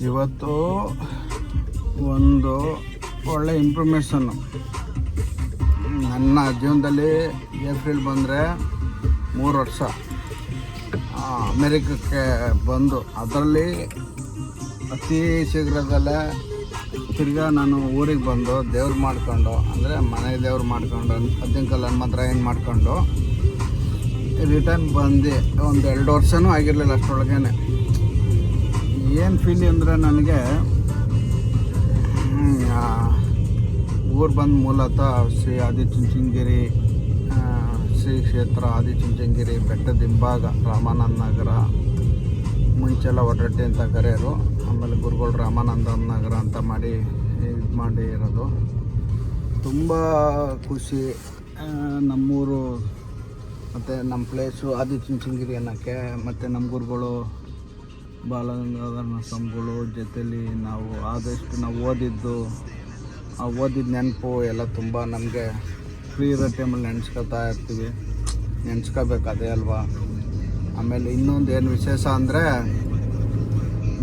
ಇವತ್ತು ಒಂದು ಒಳ್ಳೆ ಇನ್ಫಾರ್ಮೇಷನ್ನು. ನನ್ನ ಜೀವನದಲ್ಲಿ ಏಪ್ರಿಲ್ ಬಂದರೆ 3 ವರ್ಷ ಅಮೇರಿಕಕ್ಕೆ ಬಂದು, ಅದರಲ್ಲಿ ಅತಿ ಶೀಘ್ರದಲ್ಲೇ ತಿರ್ಗಾ ನಾನು ಊರಿಗೆ ಬಂದು ದೇವ್ರು ಮಾಡ್ಕೊಂಡು, ಅಂದರೆ ಮನೆ ದೇವ್ರು ಮಾಡ್ಕೊಂಡು, ಅದ್ದಿಂಕಲ್ ಹನುಮಂತರಾಯನ ಮಾಡ್ಕೊಂಡು ರಿಟರ್ನ್ ಬಂದು ಒಂದು 2 ವರ್ಷವೂ ಆಗಿರಲಿಲ್ಲ. ಅಷ್ಟರೊಳಗೇ ಏನು ಫೀಲ್ ಅಂದರೆ, ನನಗೆ ಊರು ಬಂದು ಮೂಲತಃ ಶ್ರೀ ಆದಿಚುಂಚನಗಿರಿ ಶ್ರೀ ಕ್ಷೇತ್ರ ಆದಿಚುಂಚನಗಿರಿ ಬೆಟ್ಟದ ಹಿಂಭಾಗ ರಾಮಾನಂದ ನಗರ, ಮುಂಚೆಲ್ಲ ಒಡರಟ್ಟಿ ಅಂತ ಕರೆಯೋರು, ಆಮೇಲೆ ಗುರುಗಳು ರಾಮಾನಂದ ನಗರ ಅಂತ ಮಾಡಿ ಇರೋದು. ತುಂಬ ಖುಷಿ. ನಮ್ಮೂರು ಮತ್ತು ನಮ್ಮ ಪ್ಲೇಸು ಆದಿಚುಂಚನಗಿರಿ ಅನ್ನೋಕ್ಕೆ, ಮತ್ತು ನಮ್ಮ ಗುರುಗಳು ಬಾಲಗಂಗಾಧರ ಸ್ವಾಮಿಗಳು ಜೊತೆಲಿ ನಾವು ಆದಷ್ಟು ನಾವು ಓದಿದ ನೆನಪು ಎಲ್ಲ ತುಂಬ ನಮಗೆ ಫ್ರೀ ಇರೋ ಟೈಮಲ್ಲಿ ನೆನೆಸ್ಕೋಬೇಕು, ಅದೇ ಅಲ್ವಾ. ಆಮೇಲೆ ಇನ್ನೊಂದು ಏನು ವಿಶೇಷ ಅಂದರೆ,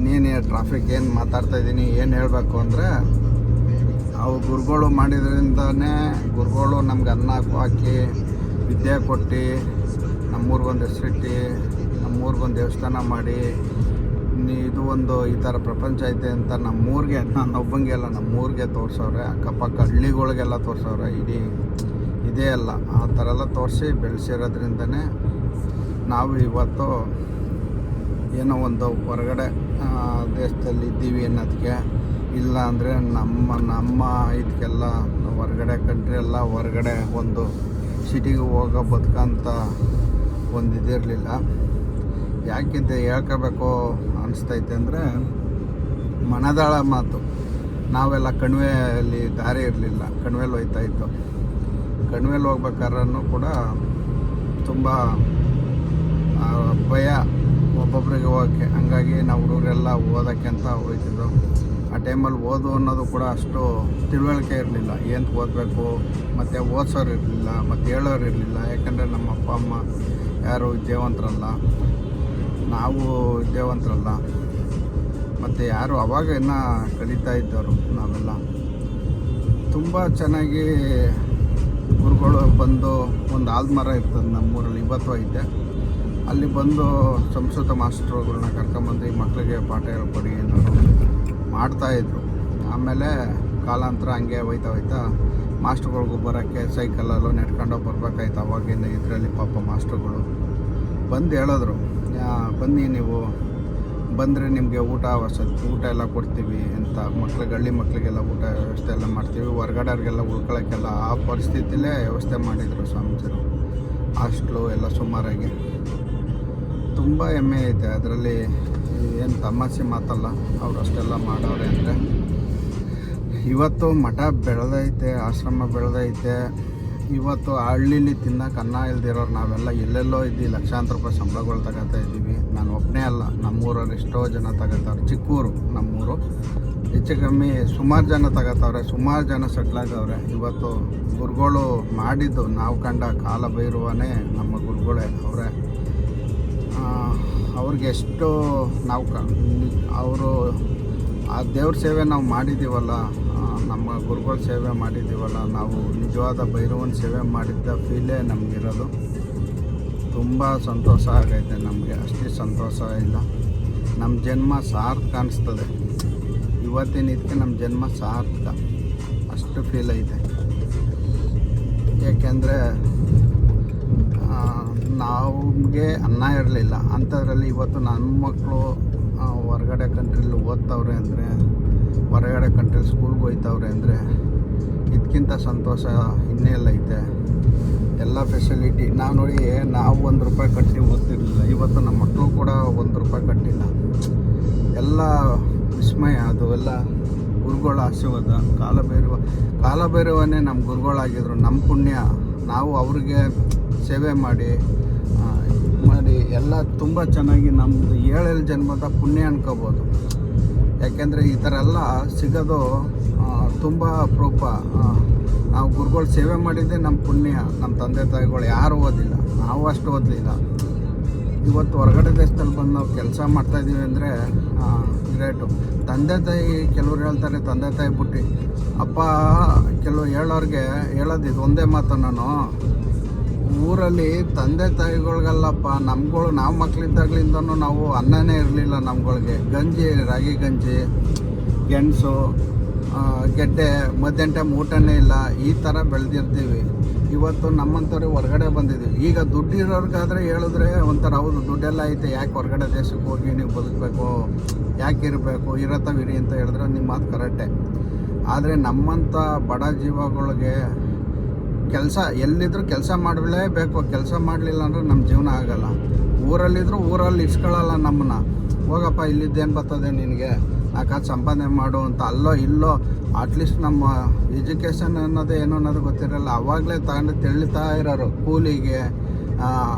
ನೀನು ಟ್ರಾಫಿಕ್ ಏನು ಮಾತಾಡ್ತಾಯಿದ್ದೀನಿ, ಏನು ಹೇಳಬೇಕು ಅಂದರೆ, ಅವು ಗುರುಗಳು ಮಾಡಿದ್ರಿಂದನೇ, ಗುರುಗಳು ನಮ್ಗೆ ಅನ್ನ ಹಾಕಿ ವಿದ್ಯೆ ಕೊಟ್ಟು ನಮ್ಮೂರಿಗೊಂದು ಹೆಸರಿಟ್ಟು ನಮ್ಮೂರಿಗೊಂದು ದೇವಸ್ಥಾನ ಮಾಡಿ, ಇದು ಒಂದು ಈ ಥರ ಪ್ರಪಂಚ ಐತೆ ಅಂತ ನಮ್ಮೂರಿಗೆ, ನನ್ನೊಬ್ಬಂಗೆ ಅಲ್ಲ ನಮ್ಮೂರಿಗೆ ತೋರಿಸವ್ರೆ, ಅಕ್ಕಪಕ್ಕ ಹಳ್ಳಿಗಳಿಗೆಲ್ಲ ತೋರಿಸವ್ರೆ. ಇದೇ ಅಲ್ಲ, ಆ ಥರ ಎಲ್ಲ ತೋರಿಸಿ ಬೆಳೆಸಿರೋದ್ರಿಂದನೇ ನಾವು ಇವತ್ತು ಏನೋ ಒಂದು ಹೊರಗಡೆ ದೇಶದಲ್ಲಿ ಇದ್ದೀವಿ ಅನ್ನೋದಕ್ಕೆ. ಇಲ್ಲ ಅಂದರೆ ನಮ್ಮ ಇದಕ್ಕೆಲ್ಲ ಹೊರಗಡೆ ಕಂಟ್ರಿ ಎಲ್ಲ ಹೊರಗಡೆ ಒಂದು ಸಿಟಿಗೆ ಹೋಗೋ ಬದುಕಂತ ಒಂದು ಇದಿರಲಿಲ್ಲ. ಯಾಕಿಂತ ಹೇಳ್ಕೋಬೇಕು ಅನಿಸ್ತೈತೆ ಅಂದರೆ, ಮನದಾಳ ಮಾತು. ನಾವೆಲ್ಲ ಕಣಿವೆಯಲ್ಲಿ ದಾರಿ ಇರಲಿಲ್ಲ, ಕಣಿವೆಯಲ್ಲಿ ಹೋಗ್ತಾಯಿತ್ತು. ಕಣಿವೆಯಲ್ಲಿ ಹೋಗ್ಬೇಕಾದ್ರೂ ಕೂಡ ತುಂಬ ಭಯ ಒಬ್ಬೊಬ್ಬರಿಗೆ ಹೋಗೋಕ್ಕೆ. ಹಂಗಾಗಿ ನಾವು ಹುಡುಗರೆಲ್ಲ ಓದೋಕ್ಕೆ ಅಂತ ಹೋಗ್ತಿದ್ದು. ಆ ಟೈಮಲ್ಲಿ ಓದು ಅನ್ನೋದು ಕೂಡ ಅಷ್ಟು ತಿಳುವಳಿಕೆ ಇರಲಿಲ್ಲ, ಏನು ಓದಬೇಕು, ಮತ್ತು ಓದಿಸೋರು ಇರಲಿಲ್ಲ, ಮತ್ತು ಹೇಳೋರು ಇರಲಿಲ್ಲ. ಯಾಕಂದರೆ ನಮ್ಮ ಅಪ್ಪ ಅಮ್ಮ ಯಾರು ವಿದ್ಯಾವಂತರಲ್ಲ, ನಾವು ವಿದ್ಯಾವಂತರಲ್ಲ, ಮತ್ತು ಯಾರು ಅವಾಗ ಇನ್ನೂ ಕಲಿತಾ ಇದ್ದವರು ನಾವೆಲ್ಲ. ತುಂಬ ಚೆನ್ನಾಗಿ ಗುರುಗಳು ಬಂದು, ಒಂದು ಆಲ್ಮರ ಇರ್ತದೆ ನಮ್ಮೂರಲ್ಲಿ, ಇವತ್ತು ಐತೆ. ಅಲ್ಲಿ ಬಂದು ಸಂಸ್ಕೃತ ಮಾಸ್ಟ್ರುಗಳನ್ನ ಕರ್ಕೊಂಬಂದು ಈ ಮಕ್ಕಳಿಗೆ ಪಾಠ ಹೇಳ್ಕೊಡಿ ಅನ್ನೋರು ಮಾಡ್ತಾಯಿದ್ರು. ಆಮೇಲೆ ಕಾಲಾಂತರ ಹಂಗೆ ಹೋಯ್ತಾ ಮಾಸ್ಟ್ರುಗಳಿಗೂ ಬರೋಕ್ಕೆ ಸೈಕಲಲ್ಲೂ ನೆಡ್ಕೊಂಡು ಬರ್ಬೇಕಾಯ್ತು. ಅವಾಗಿನ ಇದರಲ್ಲಿ ಪಾಪ ಮಾಸ್ಟ್ರುಗಳು ಬಂದು ಹೇಳಿದ್ರು, ಬನ್ನಿ ನೀವು ಬಂದರೆ ನಿಮಗೆ ಊಟ ಎಲ್ಲ ಕೊಡ್ತೀವಿ ಅಂತ. ಹಳ್ಳಿ ಮಕ್ಕಳಿಗೆಲ್ಲ ಊಟ ವ್ಯವಸ್ಥೆ ಎಲ್ಲ ಮಾಡ್ತೀವಿ, ಹೊರ್ಗಡೆಯವ್ರಿಗೆಲ್ಲ ಉಳ್ಕೊಳ್ಳೋಕ್ಕೆಲ್ಲ ಆ ಪರಿಸ್ಥಿತಿಲೇ ವ್ಯವಸ್ಥೆ ಮಾಡಿದರು ಸ್ವಾಮೀಜಿರು. ಹಾಸ್ಟ್ಲು ಎಲ್ಲ ಸುಮಾರಾಗಿ ತುಂಬ ಹೆಮ್ಮೆ ಐತೆ ಅದರಲ್ಲಿ. ಏನು ತಮಾಷೆ ಮಾತಲ್ಲ, ಅವರು ಅಷ್ಟೆಲ್ಲ ಮಾಡವ್ರೆ ಅಂದರೆ. ಇವತ್ತು ಮಠ ಬೆಳೆದೈತೆ, ಆಶ್ರಮ ಬೆಳೆದೈತೆ. ಇವತ್ತು ಹಳ್ಳೀಲಿ ತಿನ್ನೋಕೆ ಅನ್ನ ಇಲ್ದಿರೋರು ನಾವೆಲ್ಲ ಎಲ್ಲೆಲ್ಲೋ ಇದ್ದೀವಿ, ಲಕ್ಷಾಂತರ ರೂಪಾಯಿ ಸಂಬಳಗಳು ತಗೋತಾ ಇದ್ದೀವಿ. ನಾನು ಒಬ್ಬನೇ ಅಲ್ಲ, ನಮ್ಮೂರಲ್ಲಿ ಎಷ್ಟೋ ಜನ ತಗೋತಾವ್ರೆ. ಚಿಕ್ಕೂರು ನಮ್ಮೂರು, ಹೆಚ್ಚು ಕಮ್ಮಿ ಸುಮಾರು ಜನ ತಗೋತಾವ್ರೆ, ಸುಮಾರು ಜನ ಸೆಟ್ಲಾಗವ್ರೆ. ಇವತ್ತು ಗುರುಗಳು ಮಾಡಿದ್ದು ನಾವು ಕಂಡ ಕಾಲಭೈರವನೇ ನಮ್ಮ ಗುರುಗಳೇ ಅವರೇ. ಅವ್ರಿಗೆ ಎಷ್ಟು ನಾವು ಅವರು ಆ ದೇವ್ರ ಸೇವೆ ನಾವು ಮಾಡಿದ್ದೀವಲ್ಲ, ನಮ್ಮ ಗುರುಗಳ ಸೇವೆ ಮಾಡಿದ್ದೀವಲ್ಲ, ನಾವು ನಿಜವಾದ ಭೈರವನ ಸೇವೆ ಮಾಡಿದ್ದ ಫೀಲೇ ನಮಗಿರೋದು. ತುಂಬ ಸಂತೋಷ ಆಗೈತೆ ನಮಗೆ. ಅಷ್ಟೇ ಸಂತೋಷ ಇಲ್ಲ, ನಮ್ಮ ಜನ್ಮ ಸಾರ್ಥಕ ಅನಿಸ್ತದೆ. ಇವತ್ತಿನ ಇದಕ್ಕೆ ನಮ್ಮ ಜನ್ಮ ಸಾರ್ಥಕ, ಅಷ್ಟು ಫೀಲ್ ಐತೆ. ಏಕೆಂದರೆ ನಮಗೆ ಅನ್ನ ಇರಲಿಲ್ಲ ಅಂಥದ್ರಲ್ಲಿ ಇವತ್ತು ನನ್ನ ಮಕ್ಕಳು ಹೊರಗಡೆ ಕಂಟ್ರಿಲಿ ಓದ್ತವ್ರೆ ಅಂದರೆ, ಹೊರಗಡೆ ಕಂಟ್ರಿಲಿ ಸ್ಕೂಲ್ಗೆ ಹೋಯ್ತವ್ರೆ ಅಂದರೆ, ಇದಕ್ಕಿಂತ ಸಂತೋಷ ಇನ್ನೆಲ್ಲ ಐತೆ. ಎಲ್ಲ ಫೆಸಿಲಿಟಿ ನಾವು ನೋಡಿ, ನಾವು 1 ರೂಪಾಯಿ ಕಟ್ಟಿ ಓದ್ತಿರ್ಲಿಲ್ಲ. ಇವತ್ತು ನಮ್ಮ ಮಕ್ಕಳು ಕೂಡ 1 ರೂಪಾಯಿ ಕಟ್ಟಿಲ್ಲ. ಎಲ್ಲ ವಿಸ್ಮಯ. ಅದು ಎಲ್ಲ ಗುರುಗಳ ಆಶೀರ್ವಾದ. ಕಾಲಭೈರವನೇ ನಮ್ಮ ಗುರುಗಳಾಗಿದ್ರು. ನಮ್ಮ ಪುಣ್ಯ. ನಾವು ಅವ್ರಿಗೆ ಸೇವೆ ಮಾಡಿ ಎಲ್ಲ ತುಂಬ ಚೆನ್ನಾಗಿ ನಮ್ಮದು 7 ಜನ್ಮದ ಪುಣ್ಯ ಅನ್ಕೋಬೋದು. ಯಾಕೆಂದರೆ ಈ ಥರ ಎಲ್ಲ ಸಿಗೋದು ತುಂಬ ಅಪರೂಪ. ನಾವು ಗುರುಗಳು ಸೇವೆ ಮಾಡಿದ್ದೆ ನಮ್ಮ ಪುಣ್ಯ. ನಮ್ಮ ತಂದೆ ತಾಯಿಗಳು ಯಾರೂ ಓದಿಲ್ಲ, ನಾವು ಅಷ್ಟು ಓದಲಿಲ್ಲ. ಇವತ್ತು ಹೊರಗಡೆ ದೇಶದಲ್ಲಿ ಬಂದು ನಾವು ಕೆಲಸ ಮಾಡ್ತಾಯಿದ್ದೀವಿ ಅಂದರೆ ಗ್ರೇಟು. ತಂದೆ ತಾಯಿ ಕೆಲವ್ರು ಹೇಳ್ತಾರೆ, ತಂದೆ ತಾಯಿ ಬಿಟ್ಟು ಅಪ್ಪ ಕೆಲವು ಹೇಳೋರಿಗೆ ಹೇಳೋದು ಇದು ಒಂದೇ ಮಾತು, ನಾನು ಊರಲ್ಲಿ ತಂದೆ ತಾಯಿಗಳ್ಗಲ್ಲಪ್ಪ, ನಮ್ಗಳು ನಾವು ಮಕ್ಕಳಿದ್ದಾಗ್ಲಿಂದನೂ ನಾವು ಅನ್ನನೇ ಇರಲಿಲ್ಲ ನಮ್ಗಳಿಗೆ. ಗಂಜಿ, ರಾಗಿ ಗಂಜಿ, ಗೆಣಸು, ಗೆಡ್ಡೆ, ಮಧ್ಯಾಹ್ನ ಟೈಮ್ ಊಟನೇ ಇಲ್ಲ, ಈ ಥರ ಬೆಳೆದಿರ್ತೀವಿ. ಇವತ್ತು ನಮ್ಮಂಥವ್ರಿಗೆ ಹೊರಗಡೆ ಬಂದಿದ್ದೀವಿ. ಈಗ ದುಡ್ಡಿರೋರ್ಗಾದರೆ ಹೇಳಿದ್ರೆ ಒಂಥರ ಹೌದು ದುಡ್ಡೆಲ್ಲ ಐತೆ, ಯಾಕೆ ಹೊರಗಡೆ ದೇಶಕ್ಕೆ ಹೋಗಿ ನೀವು ಬದುಕಬೇಕು, ಯಾಕೆ ಇರಬೇಕು, ಇರತ್ತವಿರಿ ಅಂತ ಹೇಳಿದ್ರೆ ನಿಮ್ಮ ಮಾತು ಕರೆಕ್ಟೇ. ಆದರೆ ನಮ್ಮಂಥ ಬಡ ಜೀವಗಳಿಗೆ ಕೆಲಸ ಎಲ್ಲಿದ್ದರೂ ಕೆಲಸ ಮಾಡಲೇಬೇಕು. ಕೆಲಸ ಮಾಡಲಿಲ್ಲ ಅಂದ್ರೆ ನಮ್ಮ ಜೀವನ ಆಗೋಲ್ಲ. ಊರಲ್ಲಿದ್ದರೂ ಊರಲ್ಲಿ ಇಸ್ಕೊಳ್ಳಲ್ಲ ನಮ್ಮನ್ನ. ಹೋಗಪ್ಪ ಇಲ್ಲಿದ್ದೇನು ಬರ್ತದೆ ನಿನಗೆ, ನಾಲ್ಕಾದು ಸಂಪಾದನೆ ಮಾಡು ಅಂತ. ಅಲ್ಲೋ ಇಲ್ಲೋ ಅಟ್ಲೀಸ್ಟ್ ನಮ್ಮ ಎಜುಕೇಷನ್ ಅನ್ನೋದೇ ಏನು ಅನ್ನೋದು ಗೊತ್ತಿರಲ್ಲ. ಆವಾಗಲೇ ತಗೊಂಡು ತೆಳಿತಾ ಇರೋರು ಕೂಲಿಗೆ.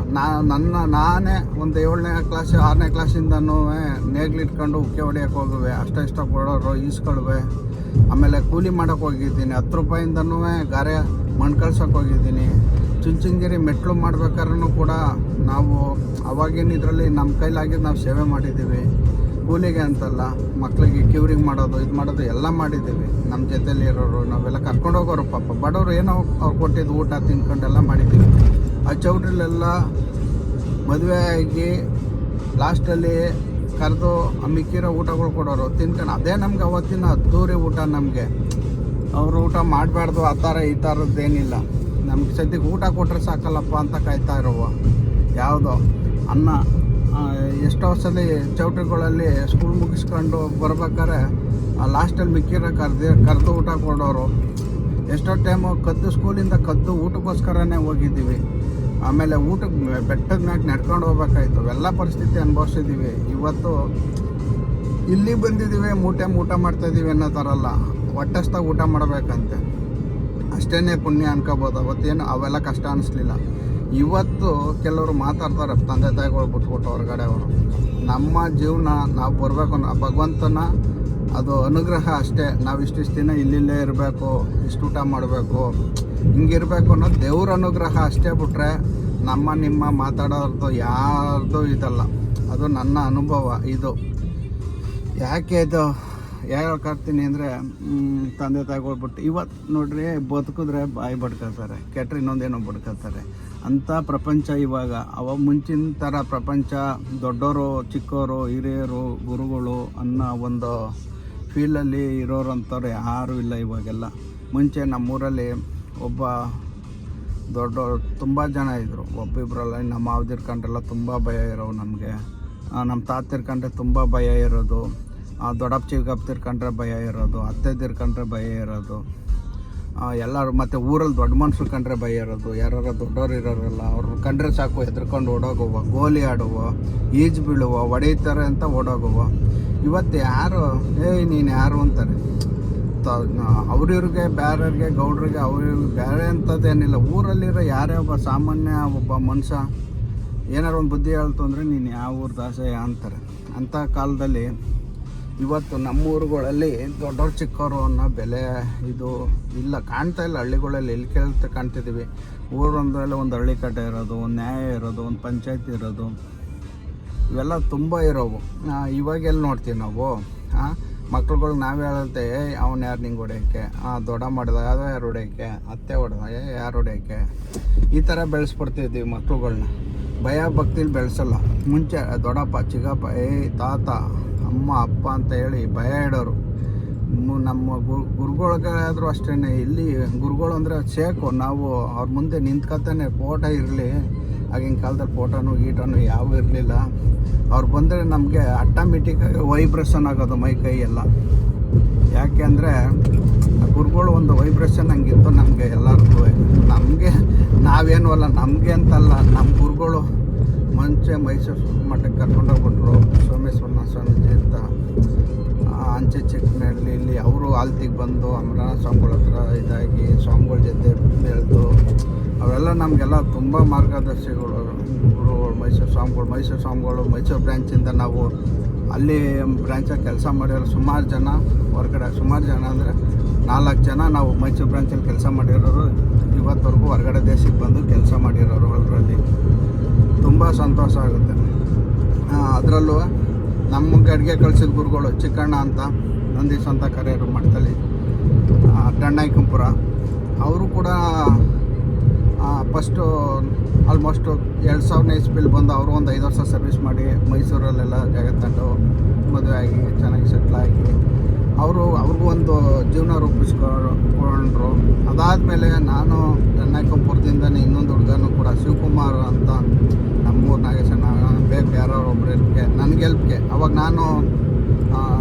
ನಾನೇ ಒಂದು 7ನೇ ಕ್ಲಾಸ್ 6ನೇ ಕ್ಲಾಸಿಂದನೂ ನೇಗ್ಲಿಟ್ಕೊಂಡು ಉಕ್ಕೆ ಹೊಡೆಯೋಕೆ ಹೋಗುವೆ, ಇಷ್ಟ ಕೊಡೋರು ಈಸ್ಕೊಳ್ವೆ. ಆಮೇಲೆ ಕೂಲಿ ಮಾಡೋಕ್ಕೆ ಹೋಗಿದ್ದೀನಿ, 10 ರೂಪಾಯಿಂದನೂ ಗಾರೆ ಮಣ್ಣು ಕಳ್ಸೋಕೆ ಹೋಗಿದ್ದೀನಿ. ಚುಂಚನಗಿರಿ ಮೆಟ್ಲು ಮಾಡ್ಬೇಕಾದ್ರೂ ಕೂಡ ನಾವು ಅವಾಗಿನ ಇದರಲ್ಲಿ ನಮ್ಮ ಕೈಲಾಗಿದ್ದು ನಾವು ಸೇವೆ ಮಾಡಿದ್ದೀವಿ. ಕೂಲಿಗೆ ಅಂತಲ್ಲ, ಮಕ್ಕಳಿಗೆ ಕ್ಯೂರಿಂಗ್ ಮಾಡೋದು, ಇದು ಮಾಡೋದು ಎಲ್ಲ ಮಾಡಿದ್ದೀವಿ. ನಮ್ಮ ಜೊತೆಲಿ ಇರೋರು ನಾವೆಲ್ಲ ಕರ್ಕೊಂಡು ಹೋಗೋರು. ಪಾಪ ಬಡವರು ಏನೋ ಅವ್ರು ಕೊಟ್ಟಿದ್ದು ಊಟ ತಿನ್ಕೊಂಡೆಲ್ಲ ಮಾಡಿದ್ದೀವಿ. ಆ ಚೌಟ್ರಿಲೆಲ್ಲ ಮದುವೆ ಆಗಿ ಲಾಸ್ಟಲ್ಲಿ ಕರೆದು ಮಿಕ್ಕಿರೋ ಊಟಗಳು ಕೊಡೋರು, ತಿನ್ಕೊಂಡು. ಅದೇ ನಮ್ಗೆ ಅವತ್ತಿನ ಅದ್ದೂರಿ ಊಟ. ನಮಗೆ ಅವರು ಊಟ ಮಾಡಬಾರ್ದು ಆ ಥರ ಈ ಥರದ್ದೇನಿಲ್ಲ. ನಮ್ಗೆ ಸದ್ಯಕ್ಕೆ ಊಟ ಕೊಟ್ಟರೆ ಸಾಕಲ್ಲಪ್ಪ ಅಂತ ಕಾಯ್ತಾ ಇರೋವು. ಯಾವುದೋ ಅನ್ನ ಎಷ್ಟೋ ಸಲ ಚೌಟ್ರಿಗಳಲ್ಲಿ ಸ್ಕೂಲ್ ಮುಗಿಸ್ಕೊಂಡು ಬರ್ಬೇಕಾದ್ರೆ ಲಾಸ್ಟಲ್ಲಿ ಮಿಕ್ಕಿರೋ ಕರೆದು ಊಟ ಕೊಡೋರು. ಎಷ್ಟೋ ಟೈಮು ಸ್ಕೂಲಿಂದ ಕದ್ದು ಊಟಕ್ಕೋಸ್ಕರನೇ ಹೋಗಿದ್ದೀವಿ. ಆಮೇಲೆ ಊಟಕ್ಕೆ ಬೆಟ್ಟದ ಮ್ಯಾಗ ನಡ್ಕೊಂಡು ಹೋಗ್ಬೇಕಾಯ್ತು. ಅವೆಲ್ಲ ಪರಿಸ್ಥಿತಿ ಅನುಭವಿಸಿದ್ದೀವಿ. ಇವತ್ತು ಇಲ್ಲಿ ಬಂದಿದ್ದೀವಿ, ಮೂಟೆ ಊಟ ಮಾಡ್ತಾಯಿದ್ದೀವಿ ಅನ್ನೋ ಥರ ಅಲ್ಲ, ಹೊಟ್ಟೆಸ್ತಾಗ ಊಟ ಮಾಡಬೇಕಂತೆ, ಅಷ್ಟೇ ಪುಣ್ಯ ಅನ್ಕೋಬೋದು. ಅವತ್ತೇನು ಅವೆಲ್ಲ ಕಷ್ಟ ಅನ್ನಿಸ್ಲಿಲ್ಲ. ಇವತ್ತು ಕೆಲವರು ಮಾತಾಡ್ತಾರೆ, ತಂದೆ ತಾಯಿಗಳು ಬಿಟ್ಬಿಟ್ಟು ಹೊರಗಡೆ ಅವರು. ನಮ್ಮ ಜೀವನ ನಾವು ಬರಬೇಕು ಭಗವಂತನ ಅದು ಅನುಗ್ರಹ ಅಷ್ಟೇ. ನಾವು ಇಷ್ಟಿಷ್ಟು ದಿನ ಇಲ್ಲಿಲ್ಲೇ ಇರಬೇಕು, ಇಷ್ಟು ಊಟ ಮಾಡಬೇಕು, ಹಿಂಗಿರಬೇಕು ಅನ್ನೋದು ದೇವ್ರ ಅನುಗ್ರಹ ಅಷ್ಟೇ. ಬಿಟ್ರೆ ನಿಮ್ಮ ಮಾತಾಡೋದು ಯಾರ್ದು ಇದಲ್ಲ. ಅದು ನನ್ನ ಅನುಭವ. ಇದು ಯಾಕೆ ಇದು ಹೇಳ್ಕೊಳ್ತೀನಿ ಅಂದರೆ, ತಂದೆ ತಾಯಿಗಳು ಬಿಟ್ಟು ಇವತ್ತು ನೋಡ್ರಿ ಬದುಕಿದ್ರೆ ಬಾಯಿ ಬಡ್ಕೊತಾರೆ, ಕೆಟ್ಟರೆ ಇನ್ನೊಂದೇನೋ ಬಡ್ಕೊತಾರೆ ಅಂಥ ಪ್ರಪಂಚ ಇವಾಗ. ಅವಾಗ ಮುಂಚಿನ ಥರ ಪ್ರಪಂಚ ದೊಡ್ಡವರು ಚಿಕ್ಕವರು ಹಿರಿಯರು ಗುರುಗಳು ಅನ್ನೋ ಒಂದು ಫೀಲ್ಡಲ್ಲಿ ಇರೋರು ಅಂಥವ್ರು ಯಾರೂ ಇಲ್ಲ ಇವಾಗೆಲ್ಲ. ಮುಂಚೆ ನಮ್ಮೂರಲ್ಲಿ ಒಬ್ಬ ದೊಡ್ಡವರು ತುಂಬ ಜನ ಇದ್ದರು, ಒಬ್ಬಿಬ್ಬರಲ್ಲ. ನಮ್ಮ ಮಾವ ತೀರ್ಕೊಂಡ್ರೆಲ್ಲ ತುಂಬ ಭಯ ಇರೋವು ನಮಗೆ. ನಮ್ಮ ತಾತ ತೀರ್ಕೊಂಡ್ರೆ ತುಂಬ ಭಯ ಇರೋದು, ದೊಡ್ಡಪ್ಪ ಚಿಕ್ಕಪ್ಪ ತೀರ್ಕೊಂಡ್ರೆ ಭಯ ಇರೋದು, ಅತ್ತೆ ತೀರ್ಕೊಂಡ್ರೆ ಭಯ ಇರೋದು, ಎಲ್ಲರೂ. ಮತ್ತು ಊರಲ್ಲಿ ದೊಡ್ಡ ಮನುಷ್ಯರು ಕಂಡ್ರೆ ಭಯ ಇರೋದು. ಯಾರು ದೊಡ್ಡವ್ರು ಇರೋರಲ್ಲ ಅವ್ರು ಕಂಡ್ರೆ ಸಾಕು ಹೆದ್ರ್ಕೊಂಡು ಓಡೋಗುವ, ಗೋಲಿ ಆಡುವ, ಈಜು ಬೀಳುವ, ಹೊಡೀತಾರೆ ಅಂತ ಓಡೋಗುವ. ಇವತ್ತು ಯಾರು ನೀನು ಯಾರು ಅಂತಾರೆ. ಅವ್ರಿವ್ರಿಗೆ ಬೇರೆಯವ್ರಿಗೆ ಗೌಡ್ರಿಗೆ ಅವ್ರಿವ್ರಿಗೆ ಬೇರೆ ಅಂಥದ್ದೇನಿಲ್ಲ. ಊರಲ್ಲಿರೋ ಯಾರೇ ಒಬ್ಬ ಸಾಮಾನ್ಯ ಒಬ್ಬ ಮನುಷ್ಯ ಏನಾರು ಒಂದು ಬುದ್ಧಿ ಹೇಳ್ತು ಅಂದರೆ ನೀನು ಯಾವ ಊರು ದಾಸಯ್ಯ ಅಂತಾರೆ. ಅಂಥ ಕಾಲದಲ್ಲಿ ಇವತ್ತು ನಮ್ಮೂರುಗಳಲ್ಲಿ ದೊಡ್ಡವ್ರು ಚಿಕ್ಕವರು ಅನ್ನೋ ಬೆಲೆ ಇದು ಇಲ್ಲ, ಕಾಣ್ತಾ ಇಲ್ಲ. ಹಳ್ಳಿಗಳಲ್ಲಿ ಎಲ್ಲಿ ಕೇಳ್ತಾ ಕಾಣ್ತಿದ್ದೀವಿ. ಊರೊಂದರಲ್ಲಿ ಒಂದು ಹಳ್ಳಿ ಕಟ್ಟೆ ಇರೋದು, ಒಂದು ನ್ಯಾಯ ಇರೋದು, ಒಂದು ಪಂಚಾಯತ್ ಇರೋದು, ಇವೆಲ್ಲ ತುಂಬ ಇರೋವು. ಇವಾಗ ಎಲ್ಲಿ ನೋಡ್ತೀವಿ ನಾವು? ಮಕ್ಳುಗಳು ನಾವೇ ಹೇಳುತ್ತೆ, ಅವ್ನು ಯಾರು ನಿಂಗೆ ಹೊಡೆಯೋಕ್ಕೆ, ದೊಡ್ಡ ಮಾಡಿದ ಯಾರು ಹೊಡೆಯೋಕ್ಕೆ, ಅತ್ತೆ ಹೊಡೆದ ಯಾರು ಹೊಡೆಯೋಕ್ಕೆ, ಈ ಥರ ಬೆಳೆಸ್ಬಿಡ್ತಿದ್ದೀವಿ ಮಕ್ಳುಗಳ್ನ. ಭಯ ಭಕ್ತಿಲಿ ಬೆಳೆಸಲ್ಲ. ಮುಂಚೆ ದೊಡ್ಡಪ್ಪ ಚಿಕ್ಕಪ್ಪ ತಾತ ಅಮ್ಮ ಅಪ್ಪ ಅಂತ ಹೇಳಿ ಭಯ ಇಡೋರು. ನಮ್ಮ ಗುರುಗಳಿಗಾದರೂ ಅಷ್ಟೇ. ಇಲ್ಲಿ ಗುರುಗಳು ಅಂದರೆ ಸೇಕು. ನಾವು ಅವ್ರ ಮುಂದೆ ನಿಂತ್ಕೊತಾನೆ ಫೋಟೋ ಇರಲಿ. ಆಗಿನ ಕಾಲದಲ್ಲಿ ಫೋಟೋನು ಗೀಟೋನು ಯಾವ ಇರಲಿಲ್ಲ. ಅವ್ರು ಬಂದರೆ ನಮಗೆ ಆಟೋಮೆಟಿಕ್ಕಾಗಿ ವೈಬ್ರೇಷನ್ ಆಗೋದು ಮೈ ಕೈ ಎಲ್ಲ. ಯಾಕೆ ಅಂದರೆ ಗುರುಗಳು ಒಂದು ವೈಬ್ರೇಷನ್ ಹಂಗಿತ್ತು ನಮಗೆ ಎಲ್ಲರಿಗೂ. ನಮಗೆ ನಾವೇನು ಅಲ್ಲ, ನಮಗೆ ಅಂತಲ್ಲ, ನಮ್ಮ ಗುರುಗಳು ಮುಂಚೆ ಮೈಸೂರು ಮಠಕ್ಕೆ ಕರ್ಕೊಂಡೋಗ್ಬಿಟ್ರು. ಸೋಮೇಶ್ವರನ ಸ್ವಾಮೀಜಿ ಅಂತ ಅಂಚೆ ಚಿಕ್ಕನಹಳ್ಳಿ. ಇಲ್ಲಿ ಅವರು ಆಲ್ತಿಗೆ ಬಂದು ಅಮರನಾಥ ಸ್ವಾಮಿಗಳ ಹತ್ರ ಇದಾಗಿ ಸ್ವಾಮಿಗಳ ಜೊತೆ ಬೆಳೆದು ಅವೆಲ್ಲ ನಮಗೆಲ್ಲ ತುಂಬ ಮಾರ್ಗದರ್ಶಿಗಳು ಗುರುಗಳು. ಮೈಸೂರು ಸ್ವಾಮಿಗಳು ಮೈಸೂರು ಬ್ರ್ಯಾಂಚಿಂದ ನಾವು ಅಲ್ಲಿ ಬ್ರ್ಯಾಂಚಾಗಿ ಕೆಲಸ ಮಾಡಿರೋ ಸುಮಾರು ಜನ ಹೊರಗಡೆ, ಸುಮಾರು ಜನ ಅಂದರೆ 4 ಜನ ನಾವು ಮೈಸೂರು ಬ್ರಾಂಚಲ್ಲಿ ಕೆಲಸ ಮಾಡಿರೋರು ಇವತ್ತವರೆಗೂ ಹೊರಗಡೆ ದೇಶಕ್ಕೆ ಬಂದು ಕೆಲಸ ಮಾಡಿರೋರು. ಅದರಲ್ಲಿ ತುಂಬ ಸಂತೋಷ ಆಗುತ್ತೆ. ಅದರಲ್ಲೂ ನಮಗೆ ಅಡುಗೆ ಕಳಿಸಿದ ಗುರುಗಳು ಚಿಕ್ಕಣ್ಣ ಅಂತ ನಂದೀಶ್ ಅಂತ ಕರೆಯೋರು ಮಠದಲ್ಲಿ ಡಣ್ಣಾಯ್ಕಂಪುರ. ಅವರು ಕೂಡ ಫಸ್ಟು ಆಲ್ಮೋಸ್ಟು 2000 ಇಸ್ವಿಲಿ ಬಂದು ಅವರು ಒಂದು 5 ವರ್ಷ ಸರ್ವಿಸ್ ಮಾಡಿ ಮೈಸೂರಲ್ಲೆಲ್ಲ ಜಾಗ ತಗೊಂಡು ಮದುವೆ ಆಗಿ ಚೆನ್ನಾಗಿ ಸೆಟ್ಲಾಗಿ ಅವ್ರಿಗೂ ಒಂದು ಜೀವನ ರೂಪಿಸ್ಕೊಂಡ್ರು. ಅದಾದಮೇಲೆ ನಾನು ಡಣ್ಣಾಯ್ಕಂಪುರದಿಂದನೇ ಇನ್ನೊಂದು ಹುಡುಗನೂ ಕೂಡ ಶಿವಕುಮಾರ್ ಅಂತ ನಮ್ಮೂರು ನಾಗೇಶನ ಬೇಕು ಯಾರೋ ಒಬ್ರು ಹೆಲ್ಪ್ಗೆ ನನಗೆ ಹೆಲ್ಪ್ಗೆ ಅವಾಗ ನಾನು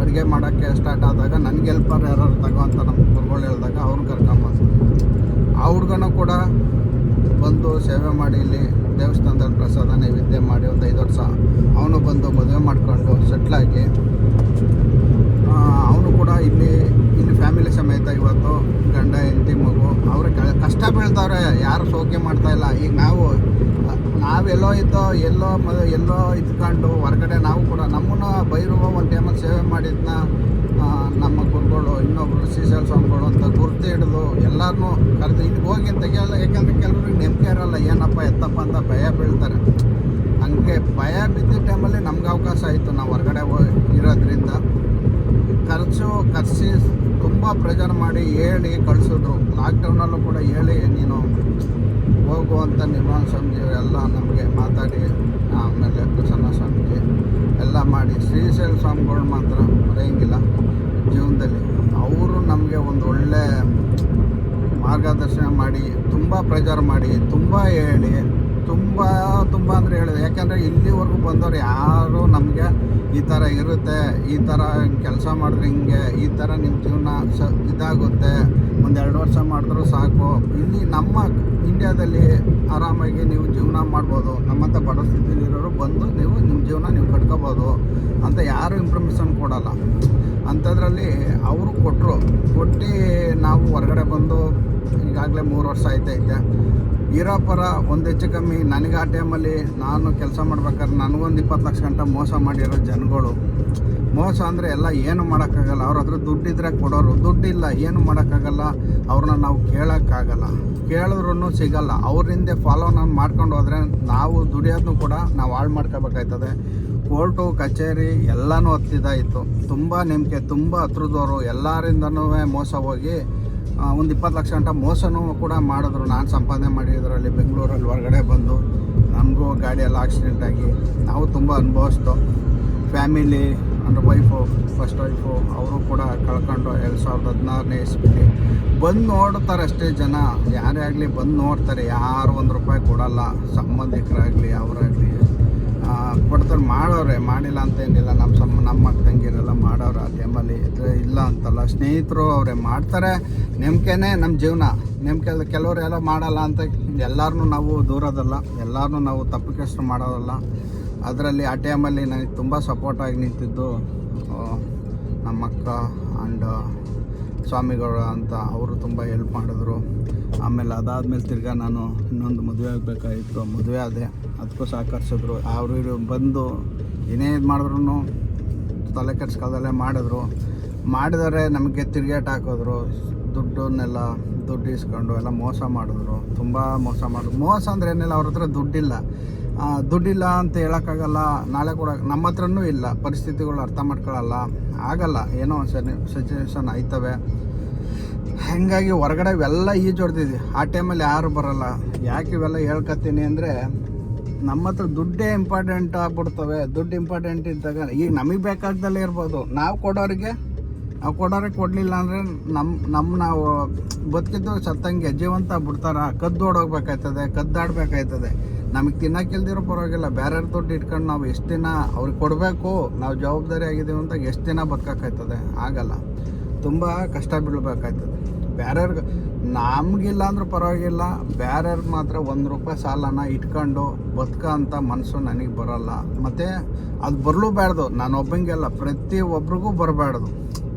ಅಡುಗೆ ಮಾಡೋಕ್ಕೆ ಸ್ಟಾರ್ಟ್ ಆದಾಗ ನನಗೆ ಹೆಲ್ಪರ್ ಯಾರು ತಗೋ ಅಂತ ನಮ್ಮ ಗುರುಗಳು ಹೇಳಿದಾಗ ಅವ್ರನ್ನ ಕರ್ಕೊಂಬಂದು ಆ ಹುಡುಗನೂ ಕೂಡ ಬಂದು ಸೇವೆ ಮಾಡಿ ಇಲ್ಲಿ ದೇವಸ್ಥಾನದಲ್ಲಿ ಪ್ರಸಾದ ನೈವೇದ್ಯ ಮಾಡಿ ಒಂದು 5 ವರ್ಷ ಅವನು ಬಂದು ಮದುವೆ ಮಾಡಿಕೊಂಡು ಸೆಟ್ಲಾಗಿ ಅವನು ಕೂಡ ಇಲ್ಲಿ ಫ್ಯಾಮಿಲಿ ಸಮೇತ ಇವತ್ತು ಗಂಡ ಹೆಂಡತಿ ಮಗು ಅವ್ರ ಕಷ್ಟ ಬೀಳ್ತವ್ರೆ, ಯಾರು ಶೋಕಿ ಮಾಡ್ತಾಯಿಲ್ಲ. ಈಗ ನಾವೆಲ್ಲೋ ಎಲ್ಲೋ ಇದ್ಕೊಂಡು ಹೊರಗಡೆ ನಾವು ಕೂಡ ನಮ್ಮನ್ನು ಬೈರುವ ಒಂದು ಟೈಮಲ್ಲಿ ಸೇವೆ ಮಾಡಿದ್ನ ನಮ್ಮ ಗುರುಗಳು ಇನ್ನೊಬ್ಬರು ಶ್ರೀಶೈಲ ಸ್ವಾಮಿಗಳು ಅಂತ ಗುರ್ತು ಹಿಡಿದು ಎಲ್ಲರನ್ನೂ ಕರೆದು ಇಲ್ಲಿಗೆ ಹೋಗಿ ಅಂತ ಕೇಳಲ್ಲ. ಯಾಕೆಂದರೆ ಕೆಲವ್ರಿಗೆ ನಂಬಿಕೆ ಇರಲ್ಲ, ಏನಪ್ಪ ಎತ್ತಪ್ಪ ಅಂತ ಭಯ ಬೀಳ್ತಾರೆ. ಹಂಗೆ ಭಯ ಬಿದ್ದ ಟೈಮಲ್ಲಿ ನಮ್ಗೆ ಅವಕಾಶ ಆಯಿತು. ನಾವು ಹೊರಗಡೆ ಇರೋದ್ರಿಂದ ಕರೆಸಿ ತುಂಬ ಪ್ರೆಜರ್ ಮಾಡಿ ಹೇಳಿ ಕಳಿಸಿದ್ರು. ಲಾಕ್ಡೌನಲ್ಲೂ ಕೂಡ ಹೇಳಿ ನೀನು ಹೋಗುವಂಥ ನಿರ್ಮಾಣ ಸ್ವಾಮೀಜಿ ಎಲ್ಲ ನಮಗೆ ಮಾತಾಡಿ ಆಮೇಲೆ ಪ್ರಸನ್ನ ಸ್ವಾಮೀಜಿ ಎಲ್ಲ ಮಾಡಿ ಶ್ರೀಶೈಲ ಸ್ವಾಮಿಗಳು ಮಾತ್ರ ಮರೆಯೋಂಗಿಲ್ಲ ಜೀವನದಲ್ಲಿ. ಅವರು ನಮಗೆ ಒಂದು ಒಳ್ಳೆ ಮಾರ್ಗದರ್ಶನ ಮಾಡಿ ತುಂಬ ಪ್ರೆಜರ್ ಮಾಡಿ ತುಂಬ ಹೇಳಿ ತುಂಬ ಅಂದರೆ ಹೇಳಿದೆ. ಯಾಕೆಂದರೆ ಇಲ್ಲಿವರೆಗೂ ಬಂದವರು ಯಾರು ನಮಗೆ ಈ ಥರ ಇರುತ್ತೆ, ಈ ಥರ ಕೆಲಸ ಮಾಡಿದ್ರೆ ಹಿಂಗೆ, ಈ ಥರ ನಿಮ್ಮ ಜೀವನ ಇದಾಗುತ್ತೆ, 1-2 ವರ್ಷ ಮಾಡಿದ್ರೂ ಸಾಕು, ಇಲ್ಲಿ ನಮ್ಮ ಇಂಡಿಯಾದಲ್ಲಿ ಆರಾಮಾಗಿ ನೀವು ಜೀವನ ಮಾಡ್ಬೋದು, ನಮ್ಮಂಥ ಬಡ ಸ್ಥಿತಿಲಿರೋರು ಬಂದು ನಿಮ್ಮ ಜೀವನ ನೀವು ಕಟ್ಕೋಬೋದು ಅಂತ ಯಾರೂ ಇನ್ಫಾರ್ಮೇಷನ್ ಕೊಡಲ್ಲ. ಅಂಥದ್ರಲ್ಲಿ ಅವರು ಕೊಟ್ಟು ನಾವು ಹೊರಗಡೆ ಬಂದು ಈಗಾಗಲೇ 3 ವರ್ಷ ಆಯ್ತೈತೆ. ಇರೋ ಪರ ಒಂದು ಹೆಚ್ಚು ಕಮ್ಮಿ ನನಗೆ ಆ ಟೈಮಲ್ಲಿ ನಾನು ಕೆಲಸ ಮಾಡ್ಬೇಕಾದ್ರೆ ನನಗೊಂದು 20 ಲಕ್ಷ ಗಂಟೆ ಮೋಸ ಮಾಡಿರೋ ಜನಗಳು. ಮೋಸ ಅಂದರೆ ಎಲ್ಲ ಏನು ಮಾಡೋಕ್ಕಾಗಲ್ಲ, ಅವ್ರ ಹತ್ರ ದುಡ್ಡಿದ್ರೆ ಕೊಡೋರು, ದುಡ್ಡಿಲ್ಲ ಏನು ಮಾಡೋಕ್ಕಾಗಲ್ಲ, ಅವ್ರನ್ನ ನಾವು ಕೇಳೋಕ್ಕಾಗಲ್ಲ, ಕೇಳಿದ್ರೂ ಸಿಗಲ್ಲ. ಅವ್ರಿಂದ ಫಾಲೋ ನಾನು ಮಾಡ್ಕೊಂಡು ಹೋದರೆ ನಾವು ದುಡಿಯೋದನ್ನು ಕೂಡ ನಾವು ಹಾಳು ಮಾಡ್ಕೋಬೇಕಾಯ್ತದೆ. ಕೋರ್ಟು ಕಚೇರಿ ಎಲ್ಲನೂ ಹತ್ತಿದಾಯಿತು. ತುಂಬ ನಂಬಿಕೆ ತುಂಬ ಹತ್ರದವರು ಎಲ್ಲರಿಂದನೂ ಮೋಸ ಹೋಗಿ ಒಂದು 20 ಲಕ್ಷ ಗಂಟೆ ಮೋಸನೂ ಕೂಡ ಮಾಡಿದ್ರು. ನಾನು ಸಂಪಾದನೆ ಮಾಡಿದ್ರಲ್ಲಿ ಬೆಂಗಳೂರಲ್ಲಿ ಹೊರಗಡೆ ಬಂದು ನಮಗೂ ಗಾಡಿಯೆಲ್ಲ ಆಕ್ಸಿಡೆಂಟ್ ಆಗಿ ನಾವು ತುಂಬ ಅನುಭವಿಸ್ತು. ಫ್ಯಾಮಿಲಿ ಅಂದರೆ ಫಸ್ಟ್ ವೈಫು ಅವರು ಕೂಡ ಕಳ್ಕೊಂಡು 2016ನೇ ಇಸ್ವಿಲಿ ಬಂದು ನೋಡ್ತಾರೆ ಅಷ್ಟೇ ಜನ. ಯಾರೇ ಆಗಲಿ ಬಂದು ನೋಡ್ತಾರೆ, ಯಾರು ₹1 ಕೊಡಲ್ಲ. ಸಂಬಂಧಿಕರಾಗಲಿ ಅವರಾಗಲಿ ಕೊಡ್ತಾರೆ, ಮಾಡೋರೆ, ಮಾಡಿಲ್ಲ ಅಂತೇನಿಲ್ಲ. ನಮ್ಮ ತಂಗಿರೆಲ್ಲ ಮಾಡೋರು ಆ ಟೈಮಲ್ಲಿ ಇಲ್ಲ ಅಂತಲ್ಲ. ಸ್ನೇಹಿತರು ಅವರೇ ಮಾಡ್ತಾರೆ. ನಂಬಿಕೆನೇ ನಮ್ಮ ಜೀವನ. ನಂಬಿಕೆ ಕೆಲವರು ಎಲ್ಲ ಮಾಡಲ್ಲ ಅಂತ ಎಲ್ಲರನ್ನೂ ನಾವು ದೂರೋದಲ್ಲ, ಎಲ್ಲರನ್ನೂ ನಾವು ತಪ್ಪಿಕಷ್ಟು ಮಾಡೋದಲ್ಲ. ಅದರಲ್ಲಿ ಆ ಟೈಮಲ್ಲಿ ನನಗೆ ತುಂಬ ಸಪೋರ್ಟಾಗಿ ನಿಂತಿದ್ದು ನಮ್ಮಕ್ಕ ಆ್ಯಂಡ್ ಸ್ವಾಮಿಗಳು ಅಂತ ಅವರು ತುಂಬ ಹೆಲ್ಪ್ ಮಾಡಿದ್ರು. ಆಮೇಲೆ ಅದಾದಮೇಲೆ ತಿರ್ಗಾ ನಾನು ಇನ್ನೊಂದು ಮದುವೆ ಆಗಬೇಕಾಗಿತ್ತು, ಮದುವೆ ಆದೆ. ಅದಕ್ಕೂ ಸಹಕರಿಸಿದ್ರು. ಅವರು ಬಂದು ಏನೇ ಇದು ಮಾಡಿದ್ರು ತಲೆ ಕೆಡ್ಸ್ಕೊಳ್ದಲ್ಲೇ ಮಾಡಿದರೆ ನಮಗೆ ತಿರುಗೇಟ್ ಹಾಕಿದ್ರು. ದುಡ್ಡು ಇಸ್ಕೊಂಡು ಎಲ್ಲ ಮೋಸ ಮಾಡಿದ್ರು. ತುಂಬ ಮೋಸ ಅಂದರೆ ಏನಿಲ್ಲ, ಅವ್ರ ಹತ್ರ ದುಡ್ಡಿಲ್ಲ ಅಂತ ಹೇಳೋಕ್ಕಾಗಲ್ಲ. ನಾಳೆ ಕೂಡ ನಮ್ಮ ಹತ್ರನೂ ಇಲ್ಲ, ಪರಿಸ್ಥಿತಿಗಳು ಅರ್ಥ ಮಾಡ್ಕೊಳ್ಳಲ್ಲ, ಆಗಲ್ಲ, ಏನೋ ಸಿಚುವೇಶನ್ ಆಯ್ತವೆ. ಹಾಗಾಗಿ ಹೊರಗಡೆ ಇವೆಲ್ಲ ಈಜೊಡ್ದಿದ್ವಿ. ಆ ಟೈಮಲ್ಲಿ ಯಾರು ಬರೋಲ್ಲ. ಯಾಕೆ ಇವೆಲ್ಲ ಹೇಳ್ಕೊತೀನಿ ಅಂದರೆ ನಮ್ಮ ಹತ್ರ ದುಡ್ಡೇ ಇಂಪಾರ್ಟೆಂಟ್ ಆಗ್ಬಿಡ್ತವೆ. ದುಡ್ಡು ಇಂಪಾರ್ಟೆಂಟ್ ಇದ್ದಾಗ ಈಗ ನಮಗೆ ಬೇಕಾಗ್ದಲ್ಲೇ ಇರ್ಬೋದು, ನಾವು ಕೊಡೋರಿಗೆ ಕೊಡಲಿಲ್ಲ ಅಂದರೆ ನಾವು ಬದುಕಿದ್ದು ಸತ್ತಂಗೆ ಜೀವಂತ ಬಿಡ್ತಾರ. ಕದ್ದಾಡಬೇಕಾಯ್ತದೆ. ನಮಗೆ ತಿನ್ನೋಕ್ಕಿಲ್ದಿರೋ ಪರವಾಗಿಲ್ಲ, ಬೇರೆಯವ್ರ ದುಡ್ಡು ಇಟ್ಕೊಂಡು ನಾವು ಎಷ್ಟು ದಿನ ಅವ್ರಿಗೆ ಕೊಡಬೇಕು, ನಾವು ಜವಾಬ್ದಾರಿ ಆಗಿದ್ದೀವಿ ಅಂತ ಎಷ್ಟು ದಿನ ಬದುಕೋಕ್ಕಾಯ್ತದೆ? ಆಗಲ್ಲ. ತುಂಬ ಕಷ್ಟ ಬೀಳಬೇಕಾಯ್ತದೆ. ಬೇರೆಯವ್ರಿಗೆ ನಮಗಿಲ್ಲ ಅಂದ್ರೂ ಪರವಾಗಿಲ್ಲ, ಬೇರೆಯವ್ರಿಗೆ ಮಾತ್ರ ₹1 ಸಾಲನ ಇಟ್ಕೊಂಡು ಬದುಕೋ ಅಂಥ ಮನಸ್ಸು ನನಗೆ ಬರೋಲ್ಲ. ಮತ್ತು ಅದು ಬರಲೂಬಾರ್ದು. ನಾನು ಒಬ್ಬಂಗೆಲ್ಲ, ಪ್ರತಿಯೊಬ್ಬರಿಗೂ ಬರಬಾರ್ದು.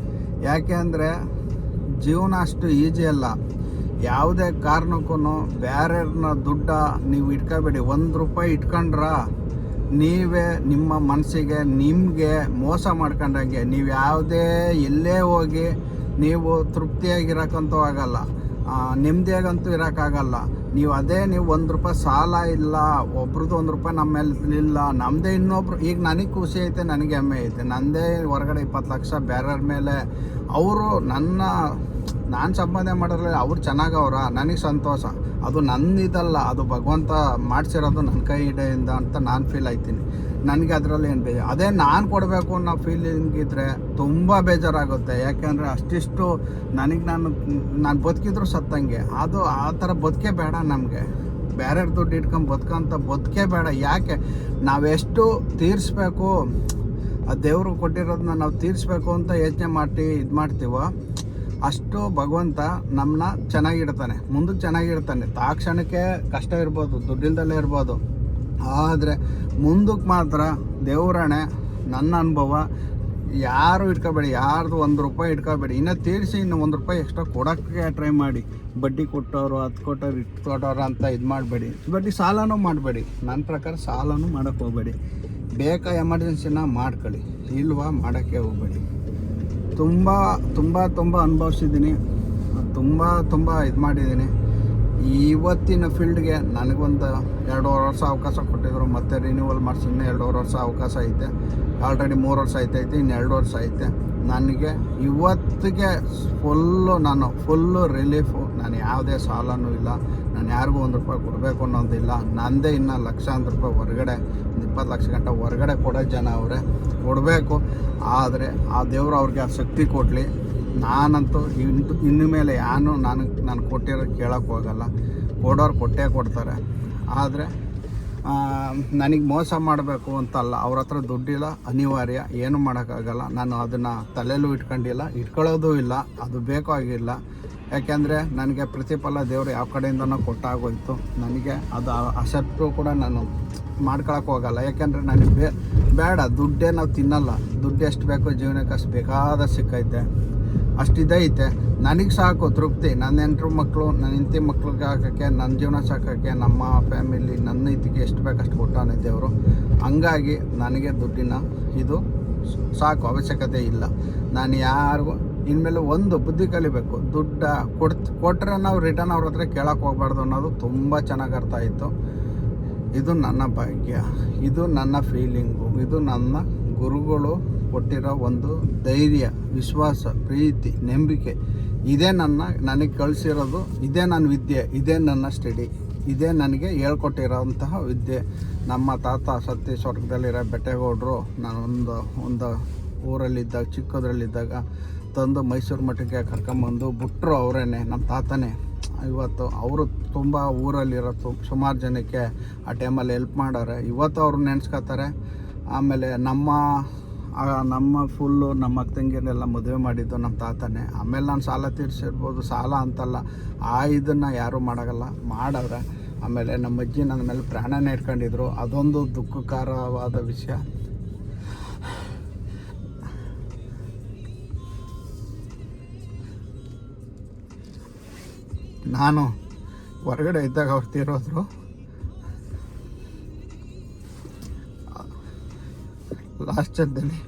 ಯಾಕೆ ಅಂದರೆ ಜೀವನ ಅಷ್ಟು ಈಜಿ ಅಲ್ಲ. ಯಾವುದೇ ಕಾರಣಕ್ಕೂ ಬೇರೆಯವ್ರನ್ನ ನೀವು ಇಟ್ಕೋಬೇಡಿ. ₹1 ಇಟ್ಕೊಂಡ್ರ ನೀವೇ ನಿಮ್ಮ ಮನಸ್ಸಿಗೆ ನಿಮಗೆ ಮೋಸ ಮಾಡ್ಕೊಂಡಂಗೆ. ನೀವು ಎಲ್ಲೇ ಹೋಗಿ ನೀವು ತೃಪ್ತಿಯಾಗಿರೋಕ್ಕಂತೂ ಆಗಲ್ಲ. ನೆಮ್ಮದಿಯಾಗಂತೂ ಇರೋಕ್ಕಾಗಲ್ಲ. ನೀವು ನೀವು ₹1 ಸಾಲ ಇಲ್ಲ, ಒಬ್ರದ್ದು ₹1 ನಮ್ಮ ಮೇಲೆ ಇಲ್ಲ, ನಮ್ಮದೇ ಇನ್ನೊಬ್ರು. ಈಗ ನನಗೆ ಖುಷಿ ಐತೆ, ನನಗೆ ಹೆಮ್ಮೆ ಐತೆ, ನನ್ನದೇ ಹೊರಗಡೆ 20 ಲಕ್ಷ ಬೇರೆಯವ್ರ ಮೇಲೆ. ಅವರು ನಾನು ಸಂಪಾದನೆ ಮಾಡಿದ್ರೆ ಅವ್ರು ಚೆನ್ನಾಗವ್ರ, ನನಗೆ ಸಂತೋಷ. ಅದು ನನ್ನಿದಲ್ಲ, ಅದು ಭಗವಂತ ಮಾಡಿಸಿರೋದು ನನ್ನ ಕೈ ಹಿಡೆಯಿಂದ ಅಂತ ನಾನು ಫೀಲ್ ಆಯ್ತೀನಿ. ನನಗೆ ಅದರಲ್ಲಿ ಏನು ಬೇಜಾರು. ಅದೇ ನಾನು ಕೊಡಬೇಕು ಅನ್ನೋ ಫೀಲಿಂಗ್ ಇದ್ದರೆ ತುಂಬ ಬೇಜಾರಾಗುತ್ತೆ. ಯಾಕೆಂದರೆ ಅಷ್ಟಿಷ್ಟು ನಾನು ಬದುಕಿದ್ರು ಸತ್ತಂಗೆ. ಅದು ಆ ಥರ ಬದುಕೇ ಬೇಡ ನಮಗೆ. ಬೇರೆಯವ್ರ ದುಡ್ಡು ಇಟ್ಕೊಂಡು ಬದುಕೇ ಬೇಡ. ಯಾಕೆ ನಾವೆಷ್ಟು ತೀರಿಸ್ಬೇಕು, ಆ ದೇವರು ಕೊಟ್ಟಿರೋದನ್ನ ನಾವು ತೀರಿಸ್ಬೇಕು ಅಂತ ಯೋಚನೆ ಮಾಡ್ತೀವೋ ಅಷ್ಟು ಭಗವಂತ ನಮ್ಮನ್ನ ಚೆನ್ನಾಗಿಡ್ತಾನೆ, ಮುಂದಕ್ಕೆ ಚೆನ್ನಾಗಿಡ್ತಾನೆ. ಕ್ಷಣಕ್ಕೆ ಕಷ್ಟ ಇರ್ಬೋದು, ದುಡ್ಡಿಲ್ದಲ್ಲೇ ಇರ್ಬೋದು, ಆದರೆ ಮುಂದಕ್ಕೆ ಮಾತ್ರ ದೇವರಾಣೆ, ನನ್ನ ಅನುಭವ, ಯಾರು ಇಟ್ಕೋಬೇಡಿ, ಯಾರ್ದು ₹1 ಇಟ್ಕೋಬೇಡಿ. ಇನ್ನು ತೀರಿಸಿ ಇನ್ನು ₹1 ಎಕ್ಸ್ಟ್ರಾ ಕೊಡೋಕ್ಕೆ ಟ್ರೈ ಮಾಡಿ. ಬಡ್ಡಿ ಕೊಟ್ಟವರು, ಅದು ಕೊಟ್ಟವ್ರು, ಇಟ್ಟು ಕೊಟ್ಟವ್ರು ಅಂತ ಇದು ಮಾಡಬೇಡಿ. ಬಡ್ಡಿ ಸಾಲನೂ ಮಾಡಬೇಡಿ. ನನ್ನ ಪ್ರಕಾರ ಸಾಲನೂ ಮಾಡೋಕ್ಕೆ ಹೋಗಬೇಡಿ. ಬೇಕಾ ಎಮರ್ಜೆನ್ಸಿನ ಮಾಡ್ಕೊಳ್ಳಿ, ಇಲ್ವಾ ಮಾಡೋಕ್ಕೆ ಹೋಗಬೇಡಿ. ತುಂಬ ತುಂಬ ತುಂಬ ಅನುಭವಿಸಿದ್ದೀನಿ, ತುಂಬ ಇದು ಮಾಡಿದ್ದೀನಿ. ಇವತ್ತಿನ ಫೀಲ್ಡ್ಗೆ ನನಗೊಂದು 2.5 ವರ್ಷ ಅವಕಾಶ ಕೊಟ್ಟಿದ್ರು. ಮತ್ತೆ ರಿನ್ಯೂವಲ್ ಮಾಡಿಸಿ ಇನ್ನೂ 2.5 ವರ್ಷ ಅವಕಾಶ ಐತೆ. ಆಲ್ರೆಡಿ 3 ವರ್ಷ ಐತೆ, ಇನ್ನು 2 ವರ್ಷ ಐತೆ. ನನಗೆ ಇವತ್ತಿಗೆ ಫುಲ್ಲು ರಿಲೀಫು. ನಾನು ಯಾವುದೇ ಸಾಲನೂ ಇಲ್ಲ, ನಾನು ಯಾರಿಗೂ ₹1 ಕೊಡಬೇಕು ಅನ್ನೋದಿಲ್ಲ. ನನ್ನದೇ ಇನ್ನೂ ಲಕ್ಷಾಂತರ ರೂಪಾಯಿ ಹೊರಗಡೆ, 20 ಲಕ್ಷ ಗಂಟೆ ಹೊರಗಡೆ ಕೊಡೋ ಜನ ಅವರೇ, ಕೊಡಬೇಕು. ಆದರೆ ಆ ದೇವರು ಅವ್ರಿಗೆ ಆ ಶಕ್ತಿ ಕೊಡಲಿ. ನಾನಂತೂ ಇನ್ನು ಮೇಲೆ ನಾನು ಕೊಟ್ಟಿರೋ ಕೇಳೋಕ್ಕೆ ಹೋಗಲ್ಲ. ಕೊಡೋರು ಕೊಟ್ಟೇ ಕೊಡ್ತಾರೆ. ಆದರೆ ನನಗೆ ಮೋಸ ಮಾಡಬೇಕು ಅಂತಲ್ಲ, ಅವ್ರ ಹತ್ರ ದುಡ್ಡಿಲ್ಲ, ಅನಿವಾರ್ಯ, ಏನು ಮಾಡೋಕ್ಕಾಗಲ್ಲ. ನಾನು ಅದನ್ನು ತಲೆಯಲ್ಲೂ ಇಟ್ಕೊಳ್ಳೋದೂ ಇಲ್ಲ, ಅದು ಬೇಕಾಗಿಲ್ಲ. ಯಾಕೆಂದರೆ ನನಗೆ ಪ್ರತಿಫಲ ದೇವರು ಯಾವ ಕಡೆಯಿಂದನೂ ಕೊಟ್ಟಾಗೋಯ್ತು. ನನಗೆ ಅದು ಅಸೆಪ್ಟು ಕೂಡ ನಾನು ಮಾಡ್ಕೊಳಕ್ಕೆ ಹೋಗಲ್ಲ. ಯಾಕೆಂದರೆ ನನಗೆ ಬೇಡ, ದುಡ್ಡೇ ನಾವು ತಿನ್ನಲ್ಲ. ದುಡ್ಡು ಎಷ್ಟು ಬೇಕೋ ಜೀವನಕ್ಕೆ ಅಷ್ಟು ಬೇಕಾದ ಸಿಕ್ಕೈತೆ, ಅಷ್ಟಿದೈತೆ. ನನಗೆ ಸಾಕು ತೃಪ್ತಿ. ನನ್ನ ಹೆಂಡ್ರು ಮಕ್ಕಳು, ನನ್ನ ಹೆಂಡತಿ ಮಕ್ಳಿಗೆ ಹಾಕೋಕ್ಕೆ, ನನ್ನ ಜೀವನ ಸಾಕೋಕ್ಕೆ, ನಮ್ಮ ಫ್ಯಾಮಿಲಿ, ನನ್ನ ಇದಕ್ಕೆ ಎಷ್ಟು ಬೇಕಷ್ಟು ಕೊಟ್ಟಾನೆ ದೇವರು. ಹಂಗಾಗಿ ನನಗೆ ದುಡ್ಡಿನ ಇದು ಸಾಕು, ಅವಶ್ಯಕತೆ ಇಲ್ಲ. ನಾನು ಯಾರಿಗೂ ಇನ್ಮೇಲೆ ಒಂದು ಬುದ್ಧಿ ಕಲಿಬೇಕು. ದುಡ್ಡು ಕೊಟ್ಟರೆ ನಾವು ರಿಟರ್ನ್ ಅವ್ರ ಹತ್ರ ಕೇಳೋಕ್ಕೆ ಹೋಗ್ಬಾರ್ದು ಅನ್ನೋದು ತುಂಬ ಚೆನ್ನಾಗಿ ಅರ್ಥ ಆಯಿತು. ಇದು ನನ್ನ ಭಾಗ್ಯ, ಇದು ನನ್ನ ಫೀಲಿಂಗು, ಇದು ನನ್ನ ಗುರುಗಳು ಕೊಟ್ಟಿರೋ ಒಂದು ಧೈರ್ಯ, ವಿಶ್ವಾಸ, ಪ್ರೀತಿ, ನಂಬಿಕೆ. ಇದೇ ನನಗೆ ಕಳಿಸಿರೋದು, ಇದೇ ನನ್ನ ವಿದ್ಯೆ, ಇದೇ ನನ್ನ ಸ್ಟಡಿ, ಇದೇ ನನಗೆ ಹೇಳ್ಕೊಟ್ಟಿರೋಂತಹ ವಿದ್ಯೆ. ನಮ್ಮ ತಾತ ಸತ್ಯ ಸ್ವರ್ಗದಲ್ಲಿರೋ ಬೆಟ್ಟೇಗೌಡರು ಒಂದು ಊರಲ್ಲಿದ್ದಾಗ, ಚಿಕ್ಕದ್ರಲ್ಲಿದ್ದಾಗ ತಂದು ಮೈಸೂರು ಮಠಕ್ಕೆ ಕರ್ಕೊಂಬಂದು ಬಿಟ್ಟರು. ಅವರೇನೆ, ನಮ್ಮ ತಾತನೇ. ಇವತ್ತು ಅವರು ತುಂಬ ಊರಲ್ಲಿರೋ ಸುಮಾರು ಜನಕ್ಕೆ ಆ ಟೈಮಲ್ಲಿ ಹೆಲ್ಪ್ ಮಾಡೋರೆ. ಇವತ್ತು ಅವ್ರು ನೆನೆಸ್ಕೊತಾರೆ. ಆಮೇಲೆ ನಮ್ಮ ಫುಲ್ಲು ನಮ್ಮ ಅಕ್ಕ ತಂಗಿಯರೆಲ್ಲ ಮದುವೆ ಮಾಡಿದ್ದು ನಮ್ಮ ತಾತನೇ. ಆಮೇಲೆ ನಾನು ಸಾಲ ತೀರಿಸಿರ್ಬೋದು, ಸಾಲ ಅಂತಲ್ಲ, ಇದನ್ನು ಯಾರೂ ಮಾಡವ್ರೆ. ಆಮೇಲೆ ನಮ್ಮ ಅಜ್ಜಿ ನನ್ನ ಮೇಲೆ ಪ್ರಾಣನೇ ಇಟ್ಕೊಂಡಿದ್ರು. ಅದೊಂದು ದುಃಖಕರವಾದ ವಿಷಯ. ನಾನು ಹೊರಗಡೆ ಇದ್ದಾಗ ಅವ್ರು ತೀರೋದ್ರು. ಲಾಸ್ಟ್ ಜನ್ಮದಲ್ಲಿ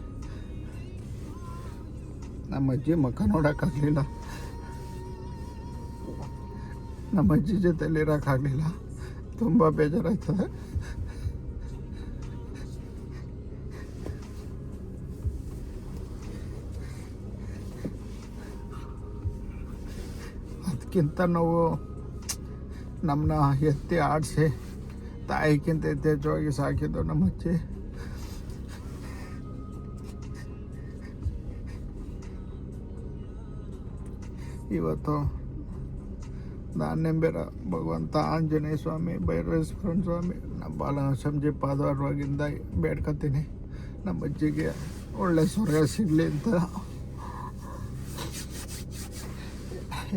ನಮ್ಮ ಅಜ್ಜಿ ಮುಖ ನೋಡೋಕ್ಕಾಗಲಿಲ್ಲ, ನಮ್ಮ ಅಜ್ಜಿ ಜೊತೆಲಿರೋಕ್ಕಾಗಲಿಲ್ಲ. ತುಂಬ ಬೇಜಾರಾಯ್ತದೆ. ಅದಕ್ಕಿಂತ ನಾವು ನಮ್ಮನ್ನ ಎತ್ತಿ ಆಡಿಸಿ ತಾಯಿಗಿಂತ ಯಥೇಚ್ಛವಾಗಿ ಸಾಕಿದ್ದು ನಮ್ಮ ಅಜ್ಜಿ. ಇವತ್ತು ನಾನು ನಂಬಿರೋ ಭಗವಂತ ಆಂಜನೇಯ ಸ್ವಾಮಿ, ಭೈರವೇಶ್ವರ ಸ್ವಾಮಿ, ನಮ್ಮ ಬಾಲನರಸಿಂಹ ಪಾದವಾಗಿಂದ ಬೇಡ್ಕೊತೀನಿ ನಮ್ಮ ಅಜ್ಜಿಗೆ ಒಳ್ಳೆ ಸ್ವರ್ಗ ಸಿಗಲಿ ಅಂತ.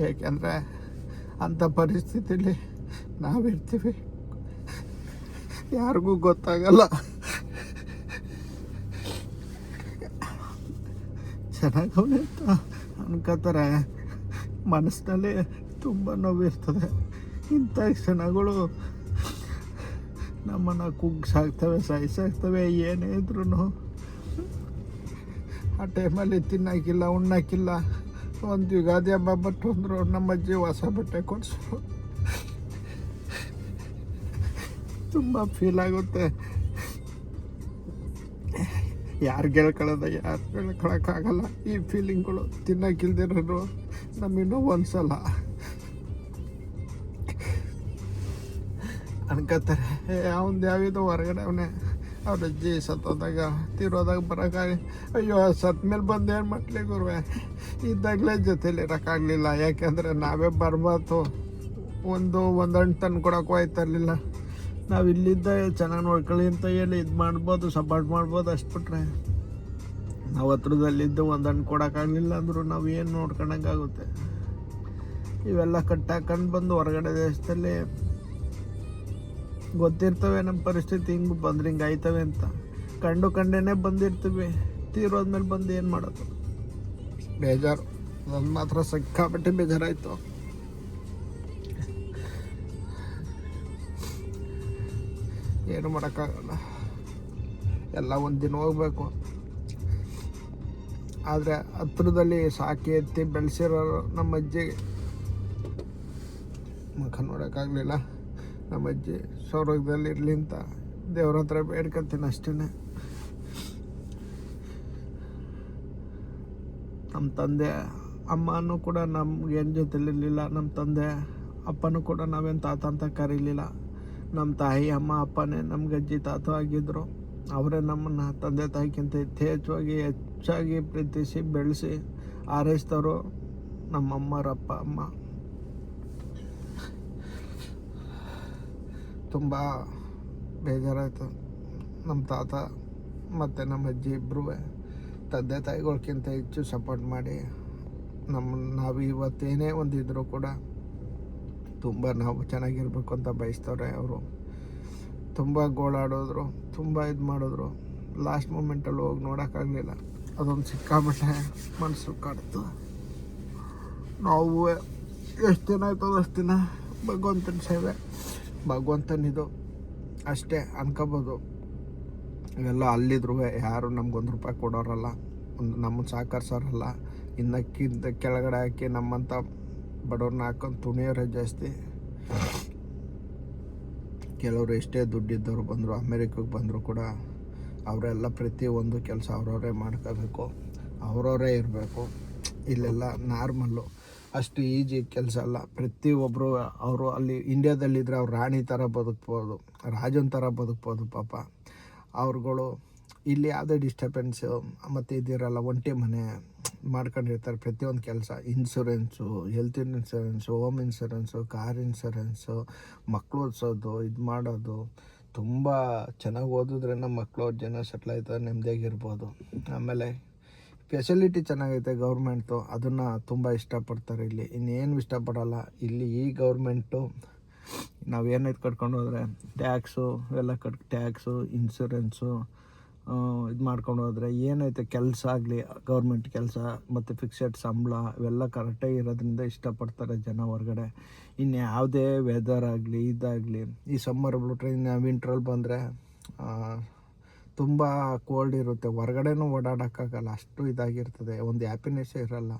ಏಕೆಂದರೆ ಅಂಥ ಪರಿಸ್ಥಿತಿಲಿ ನಾವಿರ್ತೀವಿ, ಯಾರಿಗೂ ಗೊತ್ತಾಗಲ್ಲ. ಚೆನ್ನಾಗವನೆ ಅಂತ ಅನ್ಕೋತಾರೆ, ಮನಸ್ಸಿನಲ್ಲಿ ತುಂಬ ನೋವಿರ್ತದೆ. ಇಂಥ ಕ್ಷಣಗಳು ನಮ್ಮನ್ನು ಕುಗ್ಸಾಕ್ತವೆ, ಸಾಯಿಸಾಕ್ತವೆ. ಏನೇ ಇದ್ರೂ ಆ ಟೈಮಲ್ಲಿ ತಿನ್ನೋಕ್ಕಿಲ್ಲ, ಉಣ್ಣೋಕ್ಕಿಲ್ಲ, ಒಂದು ಯುಗಾದಿ ಹಬ್ಬ ಬಟ್ಟು ಅಂದರು ನಮ್ಮ ಅಜ್ಜಿ ಹೊಸ ಬಟ್ಟೆ ಕೊಡಿಸು. ತುಂಬ ಫೀಲ್ ಆಗುತ್ತೆ. ಯಾರು ಗೆಳ್ಕೊಳ್ಳೋದ, ಯಾರು ಗೆಳ್ಕೊಳಕ್ಕಾಗಲ್ಲ. ಈ ಫೀಲಿಂಗ್ಗಳು ತಿನ್ನೋಕ್ಕಿಲ್ದಿರೋರು ನಮ್ಮಿನ್ನೂ ಒಂದ್ಸಲ ಅನ್ಕೋತಾರೆ ಅವನು ಯಾವಿದೋ ಹೊರಗಡೆ ಅವನೇ. ಅವ್ರ ಅಜ್ಜಿ ಸತ್ತೋದಾಗ ತೀರೋದಾಗ ಬರೋಕ್ಕಾಗಿ ಅಯ್ಯೋ ಸತ್ತ ಮೇಲೆ ಬಂದು ಏನು ಮಾಡ್ಲಿ ಗುರುವೆ, ಇದ್ದಾಗಲೇ ಜೊತೇಲಿ ಇರೋಕ್ಕಾಗಲಿಲ್ಲ. ಯಾಕೆಂದರೆ ನಾವೇ ಬರಬಾರ್ದು, ಒಂದು ಹಣ್ಣು ತಂದು ಕೊಡೋಕ್ಕೂ ಆಯ್ತಿರ್ಲಿಲ್ಲ. ನಾವು ಇಲ್ಲಿದ್ದ ಚೆನ್ನಾಗಿ ನೋಡ್ಕೊಳ್ಳಿ ಅಂತ ಹೇಳಿ ಇದು ಮಾಡ್ಬೋದು, ಸಪೋರ್ಟ್ ಮಾಡ್ಬೋದು. ಅಷ್ಟು ಬಿಟ್ರೆ ನಾವು ಹತ್ರದಲ್ಲಿದ್ದು ಒಂದು ಹಣ್ಣು ಕೊಡೋಕ್ಕಾಗಲಿಲ್ಲ ಅಂದರೂ ನಾವು ಏನು ನೋಡ್ಕೊಂಡಂಗಾಗುತ್ತೆ. ಇವೆಲ್ಲ ಕಟ್ಟಾಕೊಂಡು ಬಂದು ಹೊರಗಡೆ ದೇಶದಲ್ಲಿ ಗೊತ್ತಿರ್ತವೆ ನಮ್ಮ ಪರಿಸ್ಥಿತಿ ಹಿಂಗೆ ಬಂದ್ರೆ ಹಿಂಗೆ ಆಯ್ತವೆ ಅಂತ. ಕಂಡೇನೆ ಬಂದಿರ್ತೀವಿ, ತೀರೋದ್ಮೇಲೆ ಬಂದು ಏನು ಮಾಡೋದು. ಬೇಜಾರು, ನನ್ನ ಮಾತ್ರ ಸಿಕ್ಕಾಪಟ್ಟೆ ಬೇಜಾರಾಯಿತು. ಏನು ಮಾಡೋಕ್ಕಾಗಲ್ಲ, ಎಲ್ಲ ಒಂದು ದಿನ ಹೋಗ್ಬೇಕು. ಆದರೆ ಹತ್ರದಲ್ಲಿ ಸಾಕಿ ಎತ್ತಿ ಬೆಳೆಸಿರೋರು ನಮ್ಮ ಅಜ್ಜಿಗೆ ಮುಖ ನೋಡೋಕ್ಕಾಗಲಿಲ್ಲ. ನಮ್ಮ ಅಜ್ಜಿ ಸ್ವರ್ಗದಲ್ಲಿ ಇರಲಿ ಅಂತ ದೇವ್ರ ಹತ್ರ ಬೇಡ್ಕೊತೀನಿ ಅಷ್ಟೇ. ನಮ್ಮ ತಂದೆ ಅಮ್ಮನೂ ಕೂಡ ನಮ್ಗೇನು ಜೊತೆಲಿರಲಿಲ್ಲ. ನಮ್ಮ ತಂದೆ ಅಪ್ಪನೂ ಕೂಡ ನಾವೇನು ತಾತ ಅಂತ ಕರೀಲಿಲ್ಲ. ನಮ್ಮ ತಾಯಿ ಅಮ್ಮ ಅಪ್ಪನೇ ನಮ್ಗೆ ಅಜ್ಜಿ ತಾತ ಆಗಿದ್ದರು. ಅವರೇ ನಮ್ಮನ್ನು ತಂದೆ ತಾಯಿಗಿಂತ ಹೆಚ್ಚಾಗಿ ಪ್ರೀತಿಸಿ ಬೆಳೆಸಿ ಆರೈಸಿದವರು ನಮ್ಮಮ್ಮರ ಅಪ್ಪ ಅಮ್ಮ. ತುಂಬ ಬೇಜಾರಾಯಿತು. ನಮ್ಮ ತಾತ ಮತ್ತು ನಮ್ಮ ಅಜ್ಜಿ ಇಬ್ಬರೂ ತಂದೆ ತಾಯಿಗಳ್ಗಿಂತ ಹೆಚ್ಚು ಸಪೋರ್ಟ್ ಮಾಡಿ ನಾವು ಇವತ್ತೇನೇ ಒಂದಿದ್ರೂ ಕೂಡ ತುಂಬ ನಾವು ಚೆನ್ನಾಗಿರ್ಬೇಕು ಅಂತ ಬಯಸ್ತವ್ರೆ. ಅವರು ತುಂಬ ಗೋಳಾಡೋದ್ರು, ತುಂಬ ಇದು ಮಾಡಿದ್ರು. ಲಾಸ್ಟ್ ಮೂಮೆಂಟಲ್ಲಿ ಹೋಗಿ ನೋಡೋಕ್ಕಾಗಲಿಲ್ಲ. ಅದೊಂದು ಸಿಕ್ಕಾಬಿಟ್ಟೆ ಮನಸ್ಸು ಕಾಡ್ತು. ನಾವು ಎಷ್ಟು ದಿನ ಆಯ್ತದ ಅಷ್ಟು ದಿನ ಭಗವಂತನ ಸೇವೆ, ಭಗವಂತನಿದು ಅಷ್ಟೇ ಅನ್ಕೋಬೋದು. ಇವೆಲ್ಲ ಅಲ್ಲಿದ್ರು ಯಾರು ನಮ್ಗೊಂದು ರೂಪಾಯಿ ಕೊಡೋರಲ್ಲ, ನಮ್ಮನ್ನು ಸಹಕರಿಸೋರಲ್ಲ. ಇನ್ನಕ್ಕಿಂತ ಕೆಳಗಡೆ ಹಾಕಿ ನಮ್ಮಂಥ ಬಡವ್ರನ್ನ ಹಾಕೊಂಡು ತುಣಿಯೋರೇ ಜಾಸ್ತಿ. ಕೆಲವರು ಎಷ್ಟೇ ದುಡ್ಡಿದ್ದವ್ರು ಬಂದರು, ಅಮೇರಿಕಕ್ಕೆ ಬಂದರೂ ಕೂಡ ಅವರೆಲ್ಲ ಪ್ರತಿಯೊಂದು ಕೆಲಸ ಅವ್ರವರೇ ಮಾಡ್ಕೋಬೇಕು, ಅವ್ರವರೇ ಇರಬೇಕು. ಇಲ್ಲೆಲ್ಲ ನಾರ್ಮಲ್ಲು, ಅಷ್ಟು ಈಜಿ ಕೆಲಸ ಅಲ್ಲ. ಪ್ರತಿಯೊಬ್ಬರು ಅವರು ಅಲ್ಲಿ ಇಂಡಿಯಾದಲ್ಲಿದ್ದರೆ ಅವ್ರು ರಾಣಿ ಥರ ಬದುಕ್ಬೋದು, ರಾಜನ ಥರ ಬದುಕ್ಬೋದು. ಪಾಪ ಅವ್ರುಗಳು ಇಲ್ಲಿ ಯಾವುದೇ ಡಿಸ್ಟರ್ಬೆನ್ಸು ಮತ್ತು ಇದಿರಲ್ಲ. ಒಂಟಿ ಮನೆ ಮಾಡ್ಕೊಂಡಿರ್ತಾರೆ. ಪ್ರತಿಯೊಂದು ಕೆಲಸ, insurance, health insurance, home insurance, car insurance, ಮಕ್ಕಳು ಓದಿಸೋದು, ಇದು ಮಾಡೋದು. ತುಂಬ ಚೆನ್ನಾಗಿ ಓದಿದ್ರೆ ನಮ್ಮ ಮಕ್ಕಳು ಜನ ಸೆಟ್ಲ್ ಆಯ್ತಾರೆ, ನೆಮ್ಮದಿಯಾಗಿರ್ಬೋದು. ಆಮೇಲೆ ಫೆಸಿಲಿಟಿ ಚೆನ್ನಾಗೈತೆ ಗೌರ್ಮೆಂಟ್ದು, ಅದನ್ನು ತುಂಬ ಇಷ್ಟಪಡ್ತಾರೆ. ಇಲ್ಲಿ ಇನ್ನೇನು ಇಷ್ಟಪಡಲ್ಲ. ಇಲ್ಲಿ ಈ ಗೌರ್ಮೆಂಟು ನಾವೇನೈತೆ ಕಟ್ಕೊಂಡು ಹೋದರೆ ಟ್ಯಾಕ್ಸು ಇವೆಲ್ಲ ಟ್ಯಾಕ್ಸು, ಇನ್ಶೂರೆನ್ಸು ಇದು ಮಾಡ್ಕೊಂಡು ಹೋದರೆ ಏನೈತೆ ಕೆಲಸ ಆಗಲಿ, ಗೌರ್ಮೆಂಟ್ ಕೆಲಸ ಮತ್ತು ಫಿಕ್ಸೆಡ್ ಸಂಬಳ ಇವೆಲ್ಲ ಕರೆಕ್ಟಾಗಿ ಇರೋದ್ರಿಂದ ಇಷ್ಟಪಡ್ತಾರೆ ಜನ ಹೊರಗಡೆ. ಇನ್ನು ಯಾವುದೇ ವೆದರ್ ಆಗಲಿ ಇದಾಗಲಿ, ಈ ಸಮ್ಮರ್ ಬಿಟ್ರೆ ಇನ್ನು ವಿಂಟ್ರಲ್ಲಿ ಬಂದರೆ ತುಂಬ ಕೋಲ್ಡ್ ಇರುತ್ತೆ, ಹೊರಗಡೆನೂ ಓಡಾಡೋಕ್ಕಾಗಲ್ಲ, ಅಷ್ಟು ಇದಾಗಿರ್ತದೆ. ಒಂದು ಹ್ಯಾಪಿನೆಸ್ಸೇ ಇರೋಲ್ಲ.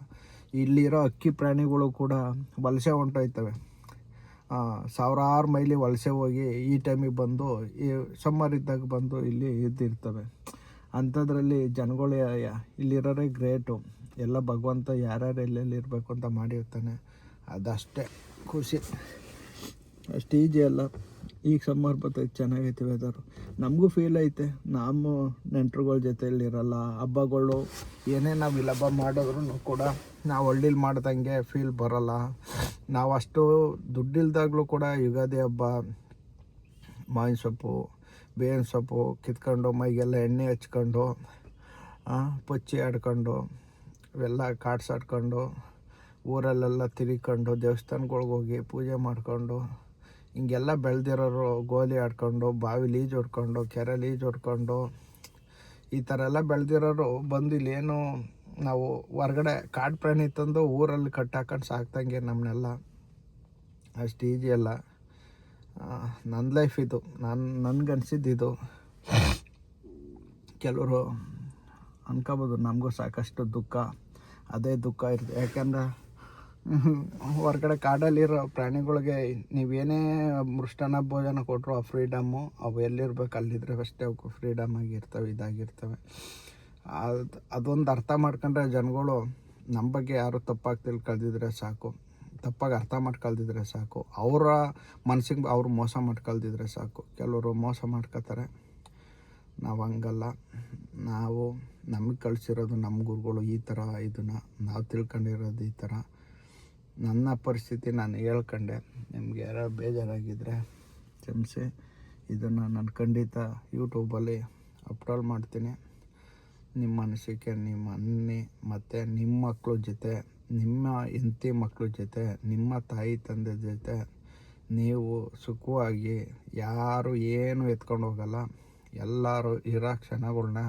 ಇಲ್ಲಿರೋ ಅಕ್ಕಿ ಪ್ರಾಣಿಗಳು ಕೂಡ ವಲಸೆ ಹೊಂಟೋಯ್ತವೆ. ಸಾವಿರಾರು ಮೈಲಿ ವಲಸೆ ಹೋಗಿ ಈ ಟೈಮಿಗೆ ಬಂದು ಈ ಸಮ್ಮರ್ ಇದ್ದಾಗ ಬಂದು ಇಲ್ಲಿ ಇದ್ದಿರ್ತವೆ. ಅಂಥದ್ರಲ್ಲಿ ಜನಗಳು ಇಲ್ಲಿರೋರೇ ಗ್ರೇಟು. ಎಲ್ಲ ಭಗವಂತ ಯಾರ್ಯಾರು ಎಲ್ಲೆಲ್ಲಿ ಇರಬೇಕು ಅಂತ ಮಾಡಿರ್ತಾನೆ, ಅದಷ್ಟೇ ಖುಷಿ. ಅಷ್ಟು ಈಜಿ ಅಲ್ಲ. ಈಗ ಸಮ್ಮರ್ ಬರ್ತೈತೆ, ಚೆನ್ನಾಗೈತೆ ವೆದರು, ನಮಗೂ ಫೀಲ್ ಐತೆ. ನಾವು ನೆಂಟ್ರುಗಳ ಜೊತೆಯಲ್ಲಿರಲ್ಲ, ಹಬ್ಬಗಳು ಏನೇ ನಾವು ಇಲ್ಲಿ ಹಬ್ಬ ಮಾಡಿದ್ರು ಕೂಡ ನಾವು ಹಳ್ಳಿಲಿ ಮಾಡ್ದಂಗೆ ಫೀಲ್ ಬರೋಲ್ಲ. ನಾವು ಅಷ್ಟು ದುಡ್ಡಿಲ್ದಾಗಲೂ ಕೂಡ ಯುಗಾದಿ ಹಬ್ಬ ಮಾವಿನ ಸೊಪ್ಪು, ಬೇವಿನ ಸೊಪ್ಪು ಕಿತ್ಕೊಂಡು ಮೈಗೆಲ್ಲ ಎಣ್ಣೆ ಹಚ್ಕೊಂಡು, ಪಚ್ಚಿ ಆಡ್ಕೊಂಡು, ಇವೆಲ್ಲ ಕಾಡ್ಸಾಡ್ಕೊಂಡು, ಊರಲ್ಲೆಲ್ಲ ತಿರ್ಕೊಂಡು, ದೇವಸ್ಥಾನಗಳ್ಗೆ ಹೋಗಿ ಪೂಜೆ ಮಾಡ್ಕೊಂಡು, ಹಿಂಗೆಲ್ಲ ಬೆಳೆದಿರೋರು ಗೋಲಿ ಆಡ್ಕೊಂಡು, ಬಾವಿಲಿ ಈಜು ಹೊಡ್ಕೊಂಡು, ಕೆರೆಲಿ ಈಜು ಹೊಡ್ಕೊಂಡು, ಈ ಥರ ಎಲ್ಲ ಬೆಳೆದಿರೋರು ಬಂದು ಇಲ್ಲೇನು ನಾವು ಹೊರಗಡೆ ಕಾಡು ಪ್ರಾಣಿ ತಂದು ಊರಲ್ಲಿ ಕಟ್ಟಾಕೊಂಡು ಸಾಕ್ದಂಗೆ ನಮ್ಮನ್ನೆಲ್ಲ. ಅಷ್ಟು ಈಜಿ ಅಲ್ಲ. ನನ್ನ ಲೈಫ್ ಇದು, ನನಗನ್ಸಿದ್ದು. ಕೆಲವರು ಅನ್ಕೋಬೋದು ನಮಗೂ ಸಾಕಷ್ಟು ದುಃಖ ಅದೇ ದುಃಖ ಇರ್ತದೆ. ಯಾಕೆಂದ್ರೆ ಹೊರಗಡೆ ಕಾಡಲ್ಲಿರೋ ಪ್ರಾಣಿಗಳಿಗೆ ನೀವೇನೇ ಮೃಷ್ಟನ ಭೋಜನ ಕೊಟ್ಟರು ಆ ಫ್ರೀಡಮ್ಮು ಅವು ಎಲ್ಲಿರ್ಬೇಕು ಅಲ್ಲಿದ್ದರೆ ಅಷ್ಟೇ ಅವಕ್ಕೆ ಫ್ರೀಡಮ್ ಆಗಿರ್ತವೆ, ಇದಾಗಿರ್ತವೆ. ಅದೊಂದು ಅರ್ಥ ಮಾಡ್ಕೊಂಡ್ರೆ ಜನಗಳು ನಮ್ಮ ಬಗ್ಗೆ ಯಾರು ತಪ್ಪಾಗಿ ತಿಳ್ಕೊಳ್ದಿದ್ರೆ ಸಾಕು, ತಪ್ಪಾಗಿ ಅರ್ಥ ಮಾಡ್ಕೊಳ್ದಿದ್ರೆ ಸಾಕು, ಅವರ ಮನಸ್ಸಿಗೆ ಅವ್ರು ಮೋಸ ಮಾಡ್ಕೊಳ್ದಿದ್ರೆ ಸಾಕು. ಕೆಲವರು ಮೋಸ ಮಾಡ್ಕೋತಾರೆ, ನಾವು ಹಂಗಲ್ಲ. ನಾವು ನಮಗೆ ಕಳಿಸಿರೋದು ನಮ್ಮ ಗುರುಗಳು ಈ ಥರ, ಇದನ್ನು ನಾವು ತಿಳ್ಕೊಂಡಿರೋದು ಈ ಥರ. ನನ್ನ ಪರಿಸ್ಥಿತಿ ನಾನು ಹೇಳ್ಕೊಂಡೆ. ನಿಮ್ಗೆ ಯಾರೋ ಬೇಜಾರಾಗಿದ್ದರೆ ಕ್ಷಮಿಸಿ. ಇದನ್ನು ನಾನು ಖಂಡಿತ ಯೂಟ್ಯೂಬಲ್ಲಿ ಅಪ್ಲೋಡ್ ಮಾಡ್ತೀನಿ. ನಿಮ್ಮ ಅನಿಸಿಕೆ ನಿಮ್ಮ ಅನ್ನಿ, ಮತ್ತು ನಿಮ್ಮ ಮಕ್ಕಳ ಜೊತೆ, ನಿಮ್ಮ ಹೆಂಡತಿ ಮಕ್ಕಳ ಜೊತೆ, ನಿಮ್ಮ ತಾಯಿ ತಂದೆ ಜೊತೆ ನೀವು ಸುಖವಾಗಿ, ಯಾರು ಏನು ಎತ್ಕೊಂಡು ಹೋಗಲ್ಲ. ಎಲ್ಲರೂ ಇರೋ ಕ್ಷಣಗಳ್ನ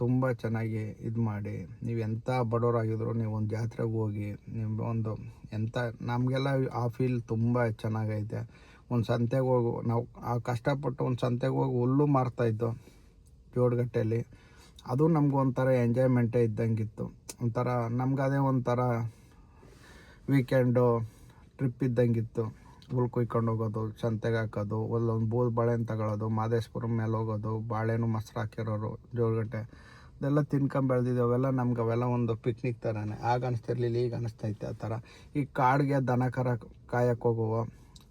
ತುಂಬ ಚೆನ್ನಾಗಿ ಇದು ಮಾಡಿ, ನೀವು ಎಂಥ ಬಡವರಾಗಿದ್ರು ನೀವು ಒಂದು ಜಾತ್ರೆಗೆ ಹೋಗಿ, ನೀವು ಒಂದು ಎಂಥ, ನಮಗೆಲ್ಲ ಆ ಫೀಲ್ ತುಂಬ ಚೆನ್ನಾಗೈತೆ. ಒಂದು ಸಂತೆಗೆ ಹೋಗು, ನಾವು ಆ ಕಷ್ಟಪಟ್ಟು ಒಂದು ಸಂತೆಗೆ ಹೋಗಿ ಹುಲ್ಲು ಮಾರ್ತಾಯಿದ್ದು ಜೋಡಗಟ್ಟೆಯಲ್ಲಿ, ಅದು ನಮಗೊಂಥರ ಎಂಜಾಯ್ಮೆಂಟೇ ಇದ್ದಂಗಿತ್ತು. ಒಂಥರ ನಮ್ಗೆ ಅದೇ ಒಂಥರ ವೀಕೆಂಡು ಟ್ರಿಪ್ ಇದ್ದಂಗಿತ್ತು. ಹುಲ್ ಕುಯ್ಕೊಂಡು ಹೋಗೋದು, ಸಂತೆಗೆ ಹಾಕೋದು, ಒಂದು ಬೂದ್ ಬಾಳೆಹಣ್ಣು ತಗೊಳ್ಳೋದು, ಮಾದೇಶ್ಪುರ ಮೇಲೆ ಹೋಗೋದು, ಬಾಳೆಹಣ್ಣು ಮೊಸರು ಹಾಕಿರೋರು ಜೋಳಗಟ್ಟೆ ಅದೆಲ್ಲ ತಿನ್ಕೊಂಡು ಬೆಳೆದಿದ್ದು. ಅವೆಲ್ಲ ನಮ್ಗೆ ಅವೆಲ್ಲ ಒಂದು ಪಿಕ್ನಿಕ್ ಥರನೇ. ಆಗ ಅನಿಸ್ತಿರ್ಲಿಲ್ಲ, ಈಗ ಅನಿಸ್ತೈತೆ ಆ ಥರ. ಈ ಕಾಡಿಗೆ ದನ ಕರ ಕಾಯಕ್ಕೆ ಹೋಗುವ,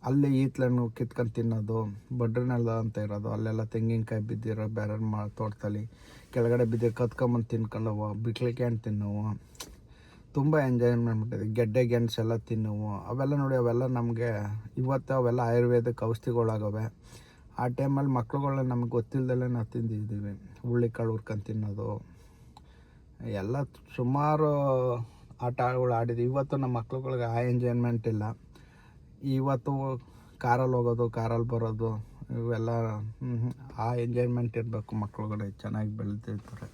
ಅಲ್ಲಿ ಈತ್ಲನ್ನು ಕಿತ್ಕೊಂಡು ತಿನ್ನೋದು, ಬಡ್ರಿನೆಲ್ಲ ಅಂತ ಇರೋದು, ಅಲ್ಲೆಲ್ಲ ತೆಂಗಿನಕಾಯಿ ಬಿದ್ದಿರೋ ಬೇರೆ ತೋಟದಲ್ಲಿ ಕೆಳಗಡೆ ಬಿದ್ದಿರೋ ಕತ್ಕೊಂಬಂದು ತಿನ್ಕೊಳ್ಳೋವು, ಬಿಕ್ಲಿಕ್ಕೆ ಹಣ್ಣು ತಿನ್ನೋವು, ತುಂಬ ಎಂಜಾಯ್ಮೆಂಟ್ ಮಾಡಿದೆ. ಗೆಡ್ಡೆ ಗೆಣಸು ಎಲ್ಲ ತಿನ್ನೋವು, ಅವೆಲ್ಲ ನೋಡಿ. ಅವೆಲ್ಲ ನಮಗೆ ಇವತ್ತು ಅವೆಲ್ಲ ಆಯುರ್ವೇದಿಕ್ ಔಷಧಿಗಳಾಗವೆ. ಆ ಟೈಮಲ್ಲಿ ಮಕ್ಳುಗಳನ್ನ ನಮಗೆ ಗೊತ್ತಿಲ್ಲದಲ್ಲೇ ನಾವು ತಿಂದಿದ್ದೀವಿ. ಹುಳ್ಳಿಕಾಳು ಹುರ್ಕೊಂಡು ತಿನ್ನೋದು ಎಲ್ಲ ಸುಮಾರು ಆಟಗಳು ಆಡಿದ್ವಿ. ಇವತ್ತು ನಮ್ಮ ಮಕ್ಳುಗಳಿಗೆ ಆ ಎಂಜಾಯ್ಮೆಂಟ್ ಇಲ್ಲ. ಇವತ್ತು ಕಾರಲ್ಲಿ ಹೋಗೋದು, ಕಾರಲ್ಲಿ ಬರೋದು, ಇವೆಲ್ಲ ಆ ಎಂಜಾಯ್ಮೆಂಟ್ ಇರಬೇಕು. ಮಕ್ಳುಗಳು ಚೆನ್ನಾಗಿ ಬೆಳೆದಿರ್ತಾರೆ,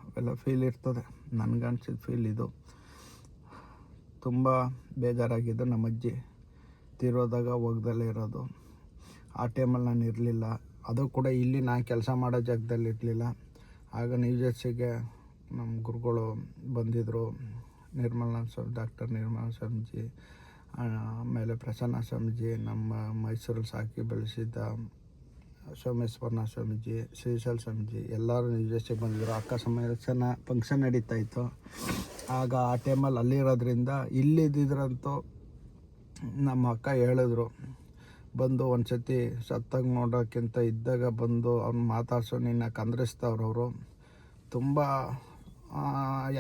ಅವೆಲ್ಲ ಫೀಲ್ ಇರ್ತದೆ. ನನಗನ್ಸಿದ ಫೀಲ್ ಇದು. ತುಂಬ ಬೇಜಾರಾಗಿದ್ದು ನಮ್ಮ ಅಜ್ಜಿ ತೀರೋದಾಗ ಹೋಗ್ದಲ್ಲೇ ಇರೋದು. ಆ ಟೈಮಲ್ಲಿ ನಾನು ಇರಲಿಲ್ಲ. ಅದು ಕೂಡ ಇಲ್ಲಿ ನಾನು ಕೆಲಸ ಮಾಡೋ ಜಾಗದಲ್ಲಿ ಇರಲಿಲ್ಲ. ಆಗ ನ್ಯೂ ಜೆರ್ಸಿಗೆ ನಮ್ಮ ಗುರುಗಳು ಬಂದಿದ್ದರು. ಡಾಕ್ಟರ್ ನಿರ್ಮಲಾ ಸ್ವಾಮೀಜಿ, ಆಮೇಲೆ ಪ್ರಸನ್ನ ಸ್ವಾಮೀಜಿ, ನಮ್ಮ ಮೈಸೂರಲ್ಲಿ ಸಾಕಿ ಬೆಳೆಸಿದ್ದ ಸೋಮೇಶ್ವರನ ಸ್ವಾಮೀಜಿ, ಶ್ರೀಶೈಲ ಸ್ವಾಮೀಜಿ, ಎಲ್ಲರೂ ನ್ಯೂ ಜೆರ್ಸಿಗೆ ಬಂದಿದ್ದರು. ಅಕ್ಕ ಸಮಾವೇಶನ ಫಂಕ್ಷನ್ ನಡೀತಾಯಿತ್ತು. ಆಗ ಆ ಟೈಮಲ್ಲಿ ಅಲ್ಲಿರೋದ್ರಿಂದ ಇಲ್ಲಿದ್ದಿದ್ರಂತೂ ನಮ್ಮ ಅಕ್ಕ ಹೇಳಿದ್ರು, ಬಂದು ಒಂದು ಸತಿ ಸತ್ತಾಗ ನೋಡೋಕ್ಕಿಂತ ಇದ್ದಾಗ ಬಂದು ಅವ್ನು ಮಾತಾಡ್ಸೋ, ನಿನ್ನ ಕಂದ್ರಿಸ್ತವ್ರವರು. ತುಂಬ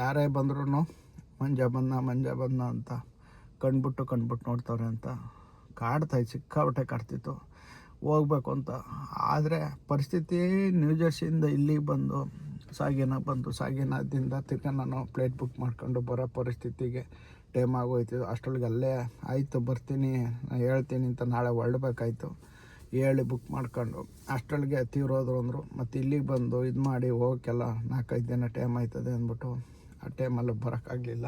ಯಾರೇ ಬಂದ್ರೂ ಮಂಜ ಬಂದ ಅಂತ ಕಣ್ಬಿಟ್ಟು ನೋಡ್ತವ್ರೆ ಅಂತ ಕಾಡ್ತಾಯಿತ್ತು. ಸಿಕ್ಕಾಬಟ್ಟೆ ಕಾಡ್ತಿತ್ತು, ಹೋಗ್ಬೇಕು ಅಂತ. ಆದರೆ ಪರಿಸ್ಥಿತಿ ನ್ಯೂ ಜೆರ್ಸಿಯಿಂದ ಇಲ್ಲಿಗೆ ಬಂದು ಸಾಗಿನದಿಂದ ತಿರ್ಗಿ ನಾನು ಫ್ಲೈಟ್ ಬುಕ್ ಮಾಡ್ಕೊಂಡು ಬರೋ ಪರಿಸ್ಥಿತಿಗೆ ಟೈಮ್ ಆಗೋಯ್ತು. ಅಷ್ಟೊಳಗೆ ಅಲ್ಲೇ ಆಯಿತು, ಬರ್ತೀನಿ, ನಾನು ಹೇಳ್ತೀನಿ ಅಂತ ನಾಳೆ ಹೊರಡ್ಬೇಕಾಯ್ತು. ಹೇಳಿ ಬುಕ್ ಮಾಡ್ಕೊಂಡು ಅಷ್ಟೊಳಗೆ ತೀರೋದ್ರು ಅಂದರು. ಮತ್ತು ಇಲ್ಲಿಗೆ ಬಂದು ಇದು ಮಾಡಿ ಹೋಗೋಕ್ಕೆಲ್ಲ 4-5 ದಿನ ಟೈಮ್ ಆಯ್ತದೆ ಅಂದ್ಬಿಟ್ಟು ಆ ಟೈಮಲ್ಲಿ ಬರೋಕ್ಕಾಗಲಿಲ್ಲ.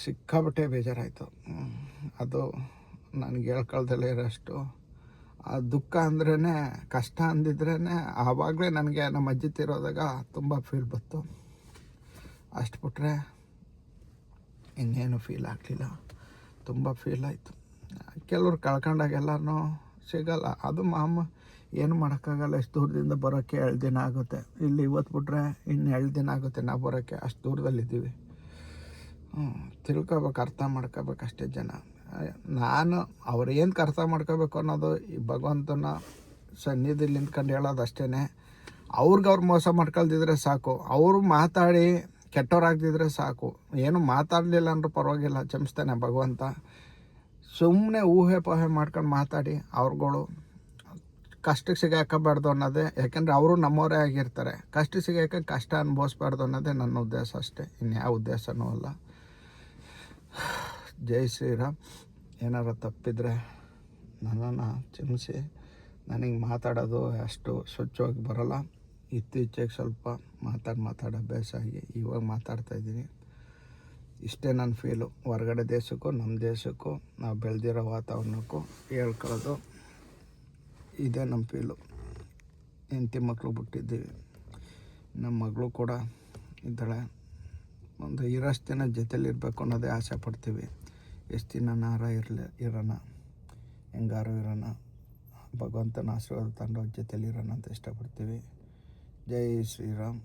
ಸಿಕ್ಕಾಬಟ್ಟೆ ಬೇಜಾರಾಯಿತು. ಅದು ನನಗೆ ಹೇಳ್ಕೊಳ್ದಲ್ಲೇ ಇರೋಷ್ಟು ಆ ದುಃಖ ಅಂದ್ರೇ, ಕಷ್ಟ ಅಂದಿದ್ರೇ ಆವಾಗಲೇ ನನಗೆ ನಮ್ಮ ಅಜ್ಜಿ ತೀರೋದಾಗ ತುಂಬ ಫೀಲ್ ಬಂತು. ಅಷ್ಟು ಬಿಟ್ರೆ ಇನ್ನೇನು ಫೀಲ್ ಆಗಲಿಲ್ಲ. ತುಂಬ ಫೀಲ್ ಆಯಿತು. ಕೆಲವ್ರು ಕಳ್ಕೊಂಡಾಗ ಎಲ್ಲರೂ ಸಿಗಲ್ಲ, ಅದು ಏನು ಮಾಡೋಕ್ಕಾಗಲ್ಲ. ಎಷ್ಟು ದೂರದಿಂದ ಬರೋಕ್ಕೆ 2 ದಿನ ಆಗುತ್ತೆ. ಇಲ್ಲಿ ಇವತ್ತು ಬಿಟ್ರೆ ಇನ್ನು 2 ದಿನ ಆಗುತ್ತೆ ನಾವು ಬರೋಕ್ಕೆ. ಅಷ್ಟು ದೂರದಲ್ಲಿದ್ದೀವಿ. ತಿಳ್ಕೊಬೇಕು, ಅರ್ಥ ಮಾಡ್ಕೋಬೇಕು ಅಷ್ಟೇ ಜನ. ನಾನು ಅವ್ರು ಏನಕ್ಕೆ ಅರ್ಥ ಮಾಡ್ಕೋಬೇಕು ಅನ್ನೋದು ಈ ಭಗವಂತನ ಸನ್ನಿಧಿಲಿ ನಿಂತ್ಕೊಂಡು ಹೇಳೋದು ಅಷ್ಟೇ. ಅವ್ರು ಮೋಸ ಮಾಡ್ಕೊಳ್ದಿದ್ರೆ ಸಾಕು, ಅವರು ಮಾತಾಡಿ ಕೆಟ್ಟವರಾಗ್ದಿದ್ರೆ ಸಾಕು. ಏನು ಮಾತಾಡಲಿಲ್ಲ ಅಂದ್ರೂ ಪರವಾಗಿಲ್ಲ, ಕ್ಷಮಿಸ್ತಾನೆ ಭಗವಂತ. ಸುಮ್ಮನೆ ಊಹೆ ಪೂಹೆ ಮಾಡ್ಕೊಂಡು ಮಾತಾಡಿ ಅವ್ರುಗಳು ಕಷ್ಟಕ್ಕೆ ಸಿಗಾಕಬಾರ್ದು ಅನ್ನೋದೇ. ಯಾಕೆಂದರೆ ಅವರು ನಮ್ಮವರೇ ಆಗಿರ್ತಾರೆ. ಕಷ್ಟ ಸಿಗಾಕ ಕಷ್ಟ ಅನುಭವಿಸ್ಬಾರ್ದು ಅನ್ನೋದೇ ನನ್ನ ಉದ್ದೇಶ ಅಷ್ಟೇ, ಇನ್ಯಾವ ಉದ್ದೇಶನೂ ಅಲ್ಲ. ಜೈ ಶ್ರೀರಾಮ್. ಏನಾರು ತಪ್ಪಿದರೆ ನನ್ನನ್ನು ಕ್ಷಮಿಸಿ. ನನಗೆ ಮಾತಾಡೋದು ಅಷ್ಟು ಸ್ವಚ್ಛವಾಗಿ ಬರೋಲ್ಲ. ಇತ್ತೀಚೆಗೆ ಸ್ವಲ್ಪ ಮಾತಾಡೋ ಅಭ್ಯಾಸ ಆಗಿ ಇವಾಗ ಮಾತಾಡ್ತಾಯಿದ್ದೀನಿ. ಇಷ್ಟೇ ನನ್ನ ಫೀಲು. ಹೊರಗಡೆ ದೇಶಕ್ಕೂ ನಮ್ಮ ದೇಶಕ್ಕೂ ನಾವು ಬೆಳೆದಿರೋ ವಾತಾವರಣಕ್ಕೂ ಹೇಳ್ಕೊಳ್ಳೋದು ಇದೇ ನಮ್ಮ ಫೀಲು. ಹೆಂಡತಿ ಮಕ್ಕಳು ಬಿಟ್ಟಿದ್ದೀವಿ. ನಮ್ಮ ಮಗಳು ಕೂಡ ಇದ್ದಾಳೆ. ಒಂದು ಇರೋಷ್ಟು ದಿನ ಜೊತೆಲಿರಬೇಕು ಅನ್ನೋದೇ ಆಸೆ ಪಡ್ತೀವಿ. ಎಷ್ಟು ದಿನ ಇರೋಣ, ಹೆಂಗಾರು ಇರೋಣ, ಭಗವಂತನ ಆಶೀರ್ವಾದ ತಗೊಂಡು ಜೊತೆಲಿರೋಣ ಅಂತ ಇಷ್ಟಪಡ್ತೀವಿ. ಜೈ ಶ್ರೀರಾಮ್.